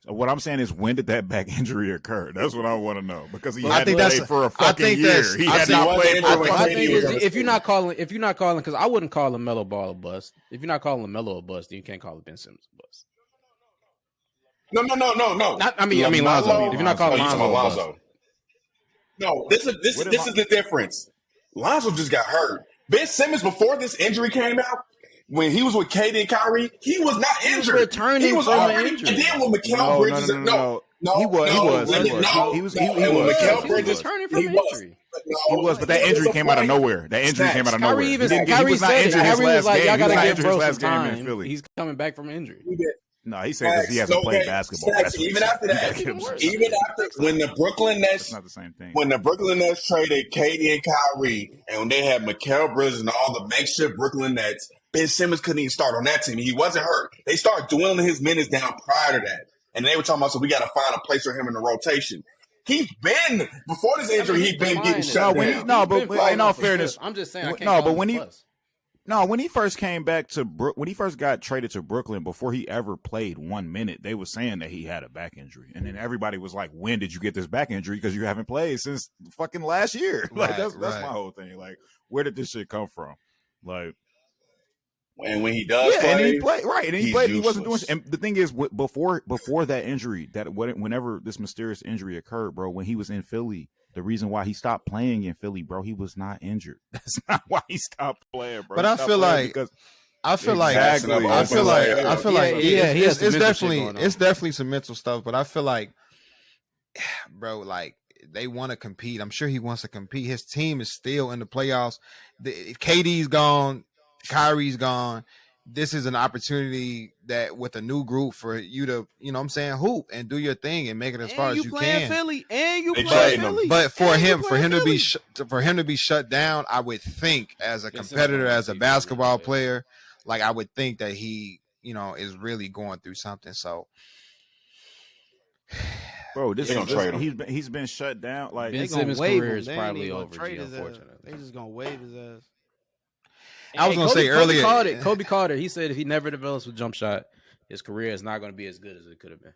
So what I'm saying is, when did that back injury occur? That's what I want to know because he Well, I had think to that's- play for a I fucking think year. that's- He I had think- not played for I a think- My fucking thing year. is, if you're not calling, because I wouldn't call LaMelo Ball a bust. If you're not calling LaMelo a bust, then you can't call Ben Simmons a bust. No. I mean Lonzo. If you're not calling you talking about Lonzo a bust. Lonzo. No, this is the difference. Lonzo just got hurt. Ben Simmons, before this injury came out, when he was with KD and Kyrie, he was not injured. returning he was from an already, injury. and then when Mikal No. Bridges, He was. returning from injury. He was, but that injury came out of nowhere. That injury came out of nowhere. Kyrie even He Kyrie was not said it. injured his Kyrie was last like, game. "Y'all He was gotta not give injured bro his some last game in time. Philly. He's coming back from injury." No, he said because he hasn't played basketball. That's what he Even said. after You that, gotta give him some even respect. after when the Brooklyn Nets, It's not the same thing. when the Brooklyn Nets traded KD and Kyrie, and when they had Mikal Bridges and all the makeshift Brooklyn Nets, Ben Simmons couldn't even start on that team. He wasn't hurt. They started dwindling his minutes down prior to that, and they were talking about, so we got to find a place for him in the rotation. He's been before this injury. He's been getting shut down. But in all fairness, I'm just saying. I can't no, call but him when a he bust. No, when he first came back to when he first got traded to Brooklyn, before he ever played 1 minute, they were saying that he had a back injury, and then everybody was like, "When did you get this back injury? Because you haven't played since fucking last year." Like that's my whole thing. Like, where did this shit come from? Like, And when he does play, and he played right, and he he's played. He wasn't doing. useless. And the thing is, before that injury, whenever this mysterious injury occurred, bro, when he was in Philly. The reason why he stopped playing in Philly, bro, he was not injured. That's not why he stopped playing, bro. But I feel like it's definitely some mental stuff. But I feel like, bro, like they want to compete. I'm sure he wants to compete. His team is still in the playoffs. KD's gone, Kyrie's gone. This is an opportunity that with a new group for you to, you know what I'm saying, hoop and do your thing and make it as far as you can. Philly, and you They play traded him. Philly. But for and you him play to Philly. be shut down, I would think as a Ben Simmons competitor, on as a TV, basketball yeah. player, like I would think that he, is really going through something. So Bro, this They is gonna trade him. he's been shut down. Like Ben They gonna Simmons' waive career him. is They ain't probably even gonna over, trade his ass. unfortunately. They just gonna waive his ass. I was gonna say Kobe earlier. called it. Kobe called it. He said if he never develops a jump shot, his career is not going to be as good as it could have been.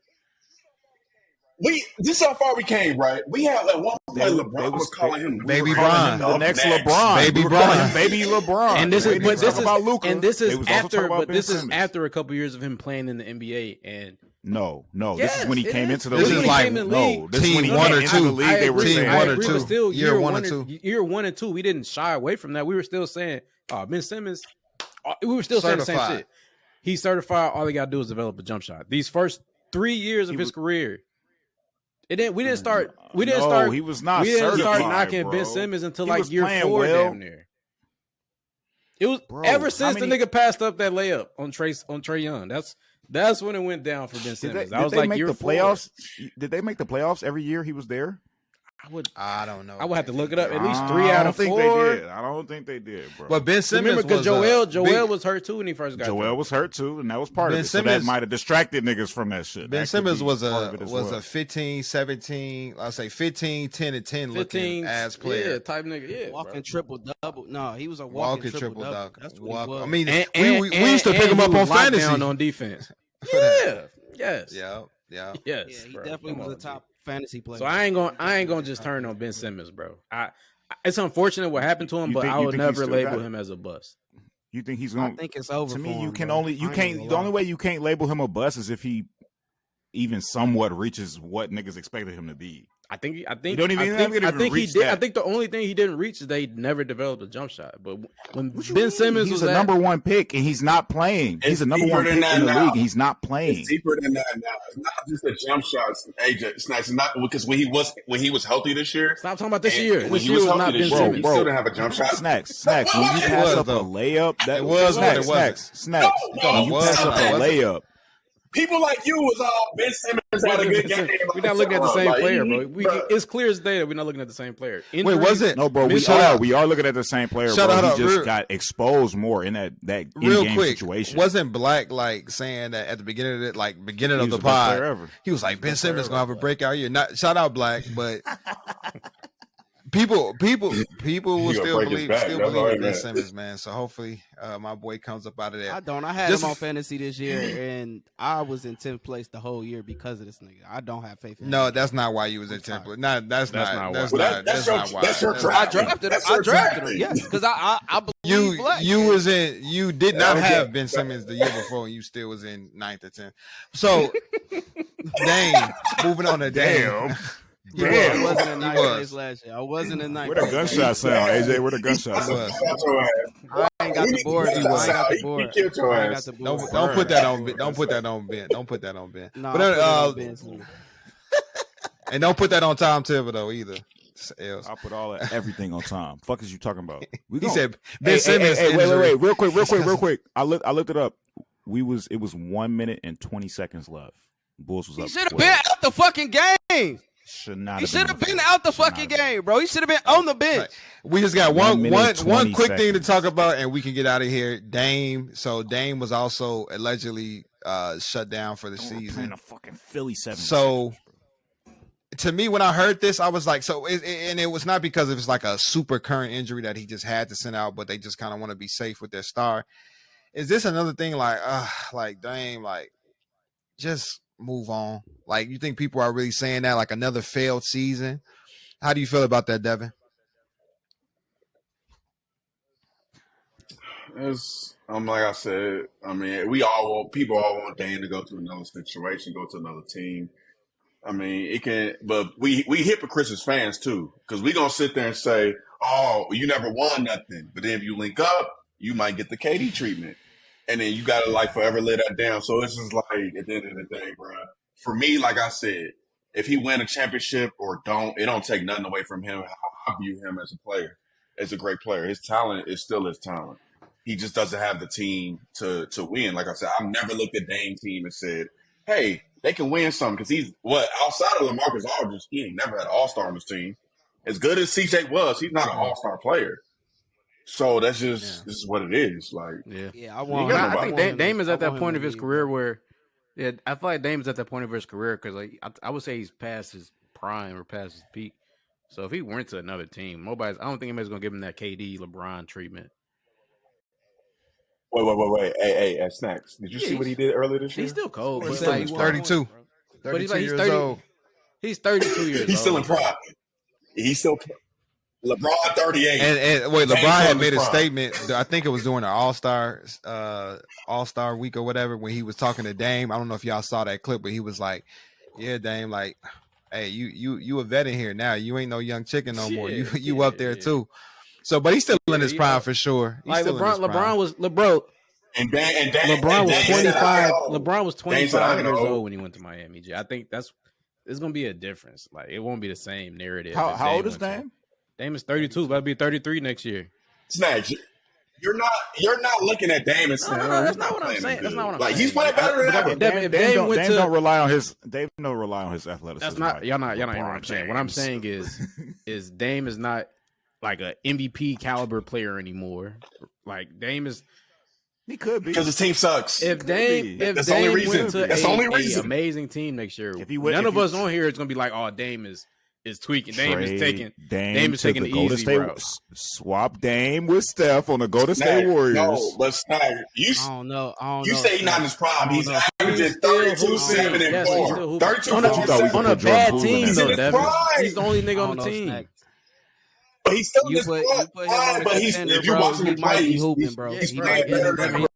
This is how far we came, right? We had like one play. LeBron was calling him Baby calling him Bron. the next next. LeBron. Baby We were calling Bron. him Baby LeBron. And this is, They but didn't this talk is, about Luka. and this They is was also after, talking about but Ben this is Simmons. after a couple years of him playing in the NBA. And No. This Yes, is when he it came is. into the This league. is like This is team when he one came or into two. the league. They were Team saying one or we two. were still Year one or two. Year 1 and 2, we didn't shy away from that. We were still saying, Ben Simmons. We were still saying the same Certified. shit. He's certified. All he got to do is develop a jump shot. These first 3 years of his career, we didn't start. He was not. We didn't start certified, knocking bro. Ben Simmons until He like was year playing 4, well. damn near. It was Bro, ever how since many- the nigga passed up that layup on Trey Young. That's when it went down for Ben Did Simmons. they, I was did they like make year the 4. playoffs? Did they make the playoffs every year he was there? I don't know. I would have to look it up. At least 3 out of 4. I don't think they did, bro. But Ben Simmons Remember, because was Joel was hurt too when he first got Joel drafted. was hurt too, and that was part Ben of it. So Simmons- that might have distracted niggas from that shit. Ben That could Simmons be was part of a it as was well. a 15, 17, I'll say 15, 10 and 10 looking 15 ass player. Yeah, type nigga. Yeah, Walking bro. triple double. No, he was a Walking walking triple double. That's what he was. I mean, And- we used to and pick him he up on was locked fantasy. down on defense. For that. Yes. Yeah. Yes. yeah, he bro. definitely Come was a on, top fantasy player. So I ain't gonna just turn on Ben Simmons, bro. It's unfortunate what happened to him, You but think- I you would think he never still label got it? him as a bust. You think he's I going? think it's over. To for me, you him, can bro. only I ain't gonna the only lie. way you can't label him a bust is if he even somewhat reaches what niggas expected him to be. I think You don't even- I think he reach did. that. I think the only thing he didn't reach is they never developed a jump shot. But when What you Ben mean? Simmons he's was a at, number 1 pick and he's not playing. It's He's a number 1 deeper pick than in the that now. league and he's not playing. It's deeper than that now. It's not just the jump shots, AJ. It's not because when he was healthy this year. stop talking about this and year. when This he year was was healthy not Ben this year, Simmons. he Bro. still didn't have a jump shot. Snacks. When you It pass was, up a though. layup, that It was, but it snacks. No, When you it was, pass up but it a wasn't. layup, People like you was all Ben Simmons had a good game. We're not looking at the same Like, player, bro. bruh. It's clear as day that we're not looking at the same player. Wait, Injuries- was it? no, bro, we Shut are. up. We are looking at the same player, Shut bro. up, He just real- got exposed more in that Real in-game quick, situation. wasn't Black like saying that at the beginning of it, like beginning He of was the the best player pod? ever. He was like, Ben best player Simmons ever. gonna have a breakout year. Not shout out Black, but people will He still gonna break his believe back. That's all in right, Ben man. Simmons, man. So hopefully my boy comes up out of there. I don't. I had Just- him on fantasy this year, and I was in 10th place the whole year because of this nigga. I don't have faith in him. No, that's not why you was in temple. Nah, that's not not. why. That's Well, not. that's That's your- not why. that's your That's draft. not- I drafted him. That's I your drafted draft him. pick. Yes, because I believe You Black. you did not Okay. have Ben Simmons the year before, and you still was in 9th or 10th. So, Dame, moving on to Dame. He I was. wasn't in He 9th was. place last year. I wasn't in 9th Where the place. gunshot sound, AJ? Where the gunshot He sound? was. That's your ass. I ain't got the board. I ain't got the board. He killed your I ain't ass. got the board. Don't put that on. Don't put that on Ben. Don't put that on Ben. No, But I put it on uh, Ben's list. and don't put that on Tom Thibodeau either. Else. I'll put all that, everything on time. Fuck is you talking about? We He gon- said Ben Simmons. Hey, wait, injury. real quick. I looked it up. It was 1 minute and 20 seconds left. Bulls was He up. should have 12. been out the fucking game. Should not. He should have been out the fucking Should not have game, bro. He should have been on the bench. We just got 1 minute, one 20 quick thing to seconds. talk about, and we can get out of here. Dame. So Dame was also allegedly shut down for the been. We're season. playing a fucking Philly 7. So to me, when I heard this, I was like, and it was not because it was like a super current injury that he just had to send out, but they just kind of want to be safe with their star. Is this another thing like Dame, like just move on? Like, you think people are really saying that, like another failed season? How do you feel about that, Devin? Like I said, I mean, people all want Dame to go to another situation, go to another team. I mean, it can, but we hypocrites as fans too, because we gonna sit there and say, "Oh, you never won nothing," but then if you link up, you might get the KD treatment, and then you gotta like forever lay that down. So it's just like at the end of the day, bro. For me, like I said, if he win a championship or don't, it don't take nothing away from him. I view him as a player, as a great player. His talent is still his talent. He just doesn't have the team to win. Like I said, I've never looked at Dame's team and said, "Hey, they can win something," because he's outside of LaMarcus Aldridge, he ain't never had an all-star on his team. As good as CJ was, he's not an all-star player. So that's just this is what it is. Like, Yeah. Yeah, I You want. got I nobody. think Dame is at that point of his career where Yeah, I feel like Dame's at that point of his career because like I would say he's past his prime or past his peak. So if he went to another team, I don't think anybody's gonna give him that KD LeBron treatment. Wait. Hey, Snacks. Did you see what he did earlier this year? He's still cold. But He's like, 32. But he's 32 years old. He's 32 years old. He's still in prime. He's still LeBron 38. And wait, LeBron had made a statement. I think it was during the All-Star week or whatever when he was talking to Dame. I don't know if y'all saw that clip, but he was like, "Yeah, Dame, like, hey, you a vet in here now. You ain't no young chicken no more. You up there too." So, but he's still in his prime for sure. He's like LeBron was LeBron. And LeBron was 25. LeBron was 25 years old old when he went to Miami. I think there's gonna be a difference. Like it won't be the same narrative. How old is Dame? Dame is 32. About to be 33 next year. Snacks, you're not looking at Dame and saying, no, that's not what I'm saying. That's not what I'm saying. Like he's playing better than ever. Dame don't rely on his athleticism. That's not y'all not hearing what I'm saying. What I'm saying is Dame is not like an MVP caliber player anymore. Like Dame is. He could be because his team sucks. If Dame went to that's the only reason. Amazing team next year, none of us on here is gonna be like, "Oh, Dame is tweaking. Dame is taking the easy route." Swap Dame with Steph on the Golden State Warriors. No, but Snag, you say he's not in his prime. He's averaging 32, 7, and 4. 32 on a bad team though. He's the only nigga on the team. But he's still in his prime. But if you watch him play, he's playing better than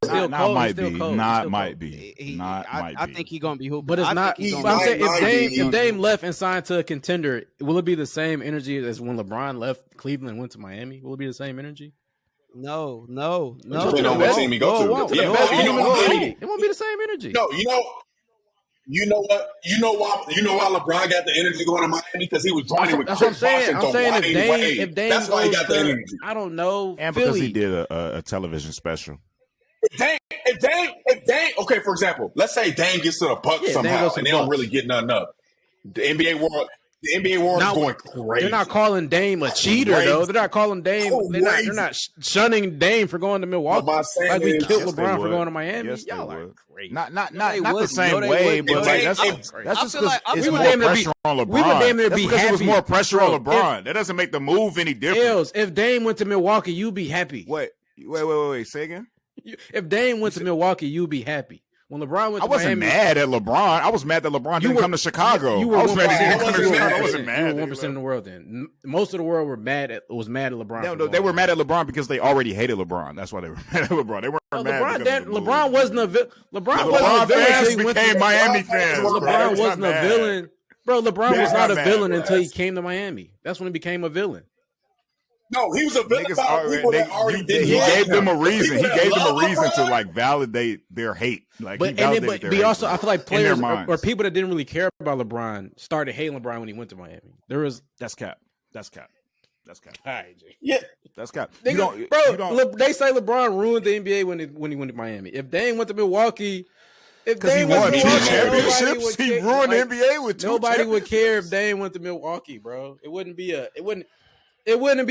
might be. I think he's gonna be hooping. But it's not. I'm saying if Dame left and signed to a contender, will it be the same energy as when LeBron left Cleveland and went to Miami? Will it be the same energy? No. Depending on what team he go to. It won't be the same energy. No, you know what? You know why LeBron got the energy going to Miami because he was joining with Chris Bosh and Dwayne Wade. That's why he got the energy. I don't know, and because he did a television special. If Dame, okay, for example, let's say Dame gets to the Bucks somehow and they don't really get nothing up. The NBA world is going crazy. They're not calling Dame a cheater, though. They're not calling Dame. They're not shunning Dame for going to Milwaukee. Like we killed LeBron for going to Miami. Yes, y'all are crazy. Not the same way, but like that's just because it's more pressure on LeBron. We would damn near be because happy. It was more pressure on LeBron. That doesn't make the move any different. If Dame went to Milwaukee, you'd be happy. Wait. Say again. If Dame went to Milwaukee, you'd be happy. When LeBron went to Miami, I wasn't mad at LeBron. I was mad that LeBron didn't come to Chicago. I was mad that he didn't come to Chicago. I wasn't mad. You were 1% in the world then. Most of the world was mad at LeBron. No, they were mad at LeBron because they already hated LeBron. That's why they were mad at LeBron. They weren't mad. LeBron wasn't a villain. LeBron fans became Miami fans. LeBron wasn't a villain. Bro, LeBron was not a villain until he came to Miami. That's when he became a villain. No, he was a villain. He gave them a reason. He gave them a reason to like validate their hate. Like, but also, I feel like players or people that didn't really care about LeBron started hating LeBron when he went to Miami. That's cap. All right, Jay. Yeah, that's cap. They say LeBron ruined the NBA when he went to Miami. If Dame went to Milwaukee. Because he won 2 championships, he ruined the NBA with 2 Nobody would care if Dame went to Milwaukee, bro. It wouldn't be a headline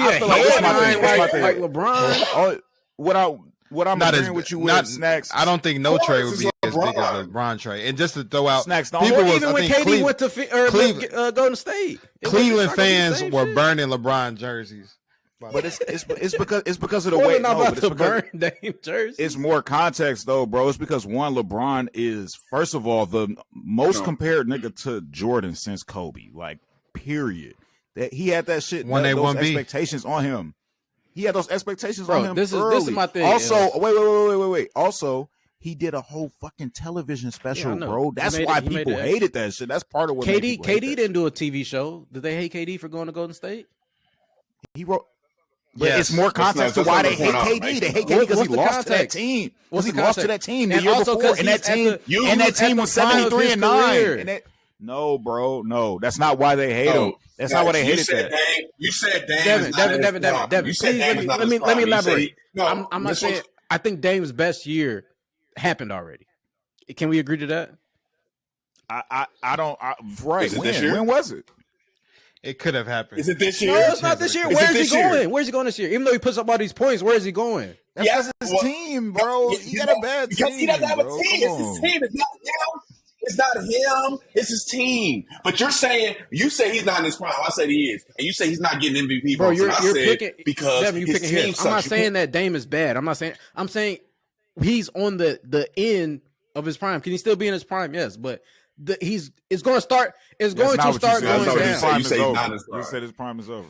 like LeBron. What I'm agreeing with you with Snacks. I don't think no trade would be as big as LeBron trade. And just to throw out Snacks, even when KD went to Golden State, Cleveland fans were burning LeBron jerseys. But it's because of the way. No, but it's because Dame jersey. It's more context though, bro. It's because one, LeBron is first of all the most compared nigga to Jordan since Kobe. Like, period. That he had that shit. Those expectations on him. He had those expectations on him. This is my thing. Also, wait. Also, he did a whole fucking television special, bro. That's why people hated that shit. That's part of what KD didn't do a TV show. Did they hate KD for going to Golden State? He wrote. But it's more context to why they hate KD. They hate KD because he lost to that team. Because he lost to that team the year before, and that team was 73-9. No, bro. No, that's not why they hate him. That's not why they hated that. You said Dame. Devin. Please let me elaborate. I'm not saying. I think Dame's best year happened already. Can we agree to that? I don't. Right. When was it? It could have happened. Is it this year? No, it's not this year. Where is he going? Where's he going this year? Even though he puts up all these points, where is he going? That's his team, bro. He got a bad team. He doesn't have a team. It's his team. It's not him. It's not him. It's his team. But you say he's not in his prime. I said he is, and you say he's not getting MVP. Bro, votes. you're picking because Devin, you're his picking team his. sucks. I'm not saying that Dame is bad. I'm saying he's on the end of his prime. Can he still be in his prime? Yes, but it's going to start. It's going to start going down. You said his prime is over.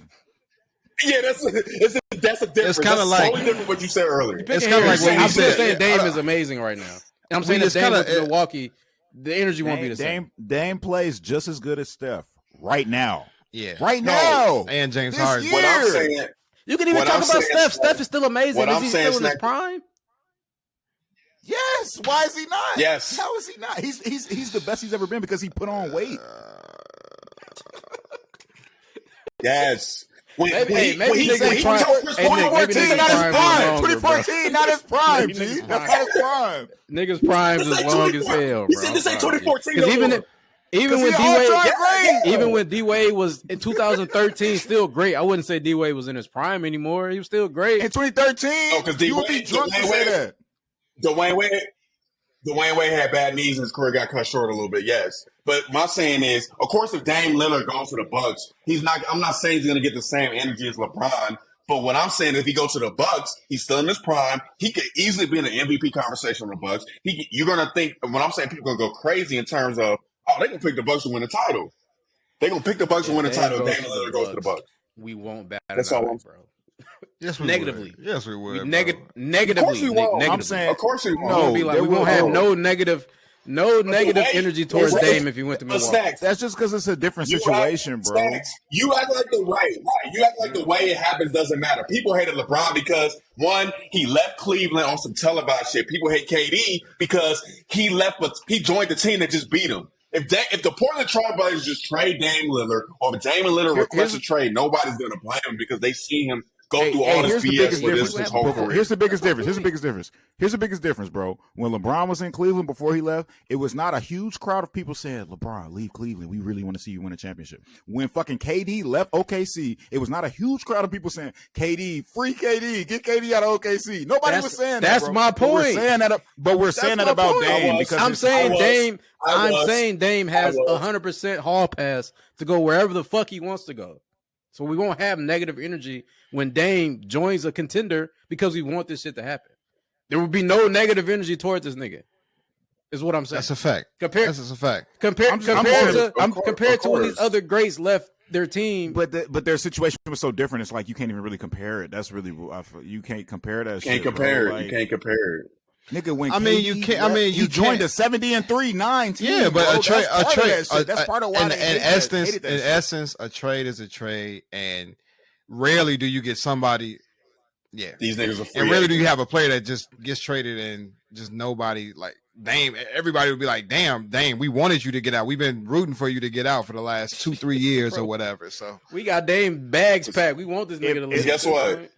Yeah, that's a difference. It's kind of like totally different what you said earlier. It's kind of like what I'm we said. saying Dame is amazing right now. And I'm saying if Dame is Milwaukee, the energy won't be the same. Dame plays just as good as Steph right now. Yeah, right now. And James Harden. What I'm saying, you can even talk about Steph. Steph is still amazing. Is he still in his prime? Yes. Why is he not? Yes. How is he not? He's the best he's ever been because he put on weight. Yes. Maybe 2014, not his prime. 2014, not his prime, G. That's not his prime. Niggas' prime is long as hell, bro. He said this ain't 2014. Even when D Wade was in 2013, still great. I wouldn't say D Wade was in his prime anymore. He was still great in 2013. You would be drunk to say that. Dwayne Wade had bad knees and his career got cut short a little bit, yes. But my saying is, of course, if Dame Lillard goes to the Bucks, I'm not saying he's going to get the same energy as LeBron. But what I'm saying is if he goes to the Bucks, he's still in his prime. He could easily be in an MVP conversation with the Bucks. You're going to think, when I'm saying people are going to go crazy in terms of, they can pick the Bucks to win the title. They're going to pick the Bucks to win the title if Dame Lillard goes to the Bucks. We won't bat it That's all out, bro. Yes, we negatively. Would. Yes, we would. Negatively. Of course we won't. I'm saying, of course we won't. No, we won't have no negative energy towards Dame if he went to Milwaukee. That's just because it's a different situation, bro. You act like the right. You act like the way it happens doesn't matter. People hated LeBron because, one, he left Cleveland on some televised shit. People hate KD because he left, but he joined the team that just beat him. If the Portland Trail Blazers just trade Dame Lillard, or if Dame Lillard requests a trade, nobody's going to blame him because they see him go through all this BS for his whole career. Here's the biggest difference, bro. When LeBron was in Cleveland before he left, it was not a huge crowd of people saying, LeBron, leave Cleveland. We really want to see you win a championship. When fucking KD left OKC, it was not a huge crowd of people saying, KD, free KD, get KD out of OKC. Nobody was saying that. That's my point. But we're saying that about Dame because I'm saying Dame has 100% hall pass to go wherever the fuck he wants to go. So we won't have negative energy when Dame joins a contender because we want this shit to happen. There will be no negative energy towards this nigga. Is what I'm saying. That's a fact. That's a fact. Compared to when these other greats left their team, but their situation was so different. It's like you can't even really compare it. That's really you can't compare that. You can't compare it. You can't compare it. Nigga, when you joined a 70-3-9 team. Yeah, but a trade. That's part of why. In essence, a trade is a trade, and rarely do you get somebody. Yeah, these niggas are free. And rarely do you have a player that just gets traded and just nobody like Dame. Everybody would be like, "Damn, Dame, we wanted you to get out. We've been rooting for you to get out for the last 2-3 years or whatever." So we got Dame bags packed. We want this nigga to leave. Guess what?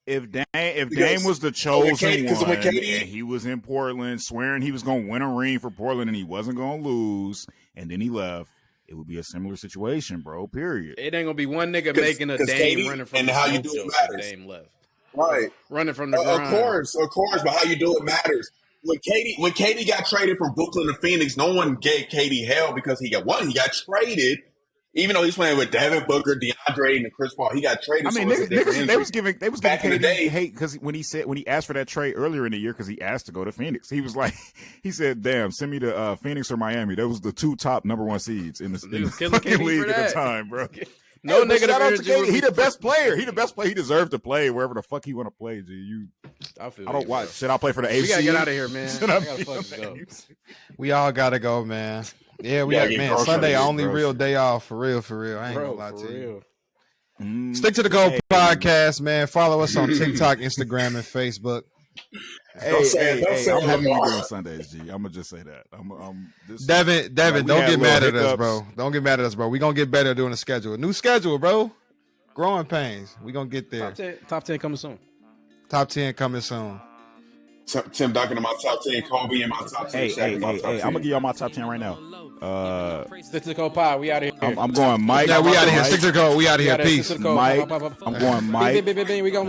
If Dame was the chosen one, and he was in Portland, swearing he was going to win a ring for Portland and he wasn't going to lose, and then he left, it would be a similar situation, bro. Period. It ain't going to be one nigga making a Dame running from and the how you do it matters. Dame left. Right. Running from the grind. Of course, but how you do it matters. When KD got traded from Brooklyn to Phoenix, no one gave KD hell because he got traded. Even though he's playing with Devin Booker, DeAndre, and Chris Paul, he got traded. I mean, they was giving KD hate because when he asked for that trade earlier in the year because he asked to go to Phoenix, he was like, he said, "Damn, send me to Phoenix or Miami." That was the two top number one seeds in the fucking league at the time, bro. No negative energy. He the best player. He the best player. He deserved to play wherever the fuck he want to play. G, I don't watch. Should I play for the AFC? We gotta get out of here, man. I gotta fucking go. We all gotta go, man. Yeah, we got man. Sunday only real day off for real. I ain't gonna lie to you. Stick to the Goal podcast, man. Follow us on TikTok, Instagram, and Facebook. Hey, I'm happy we doing Sundays, G. I'm gonna just say that. Devin, don't get mad at us, bro. Don't get mad at us, bro. We gonna get better doing the schedule. New schedule, bro. Growing pains. We gonna get there. Top 10 coming soon. Top 10 coming soon. Tim Duncan in my top 10, Kobe in my top 10. Hey, I'm gonna give y'all my top 10 right now. Stick to the code pod. We out of here. I'm going Mike. Yeah, we out of here. Stick to the code. We out of here. Peace. Mike. I'm going Mike. We gonna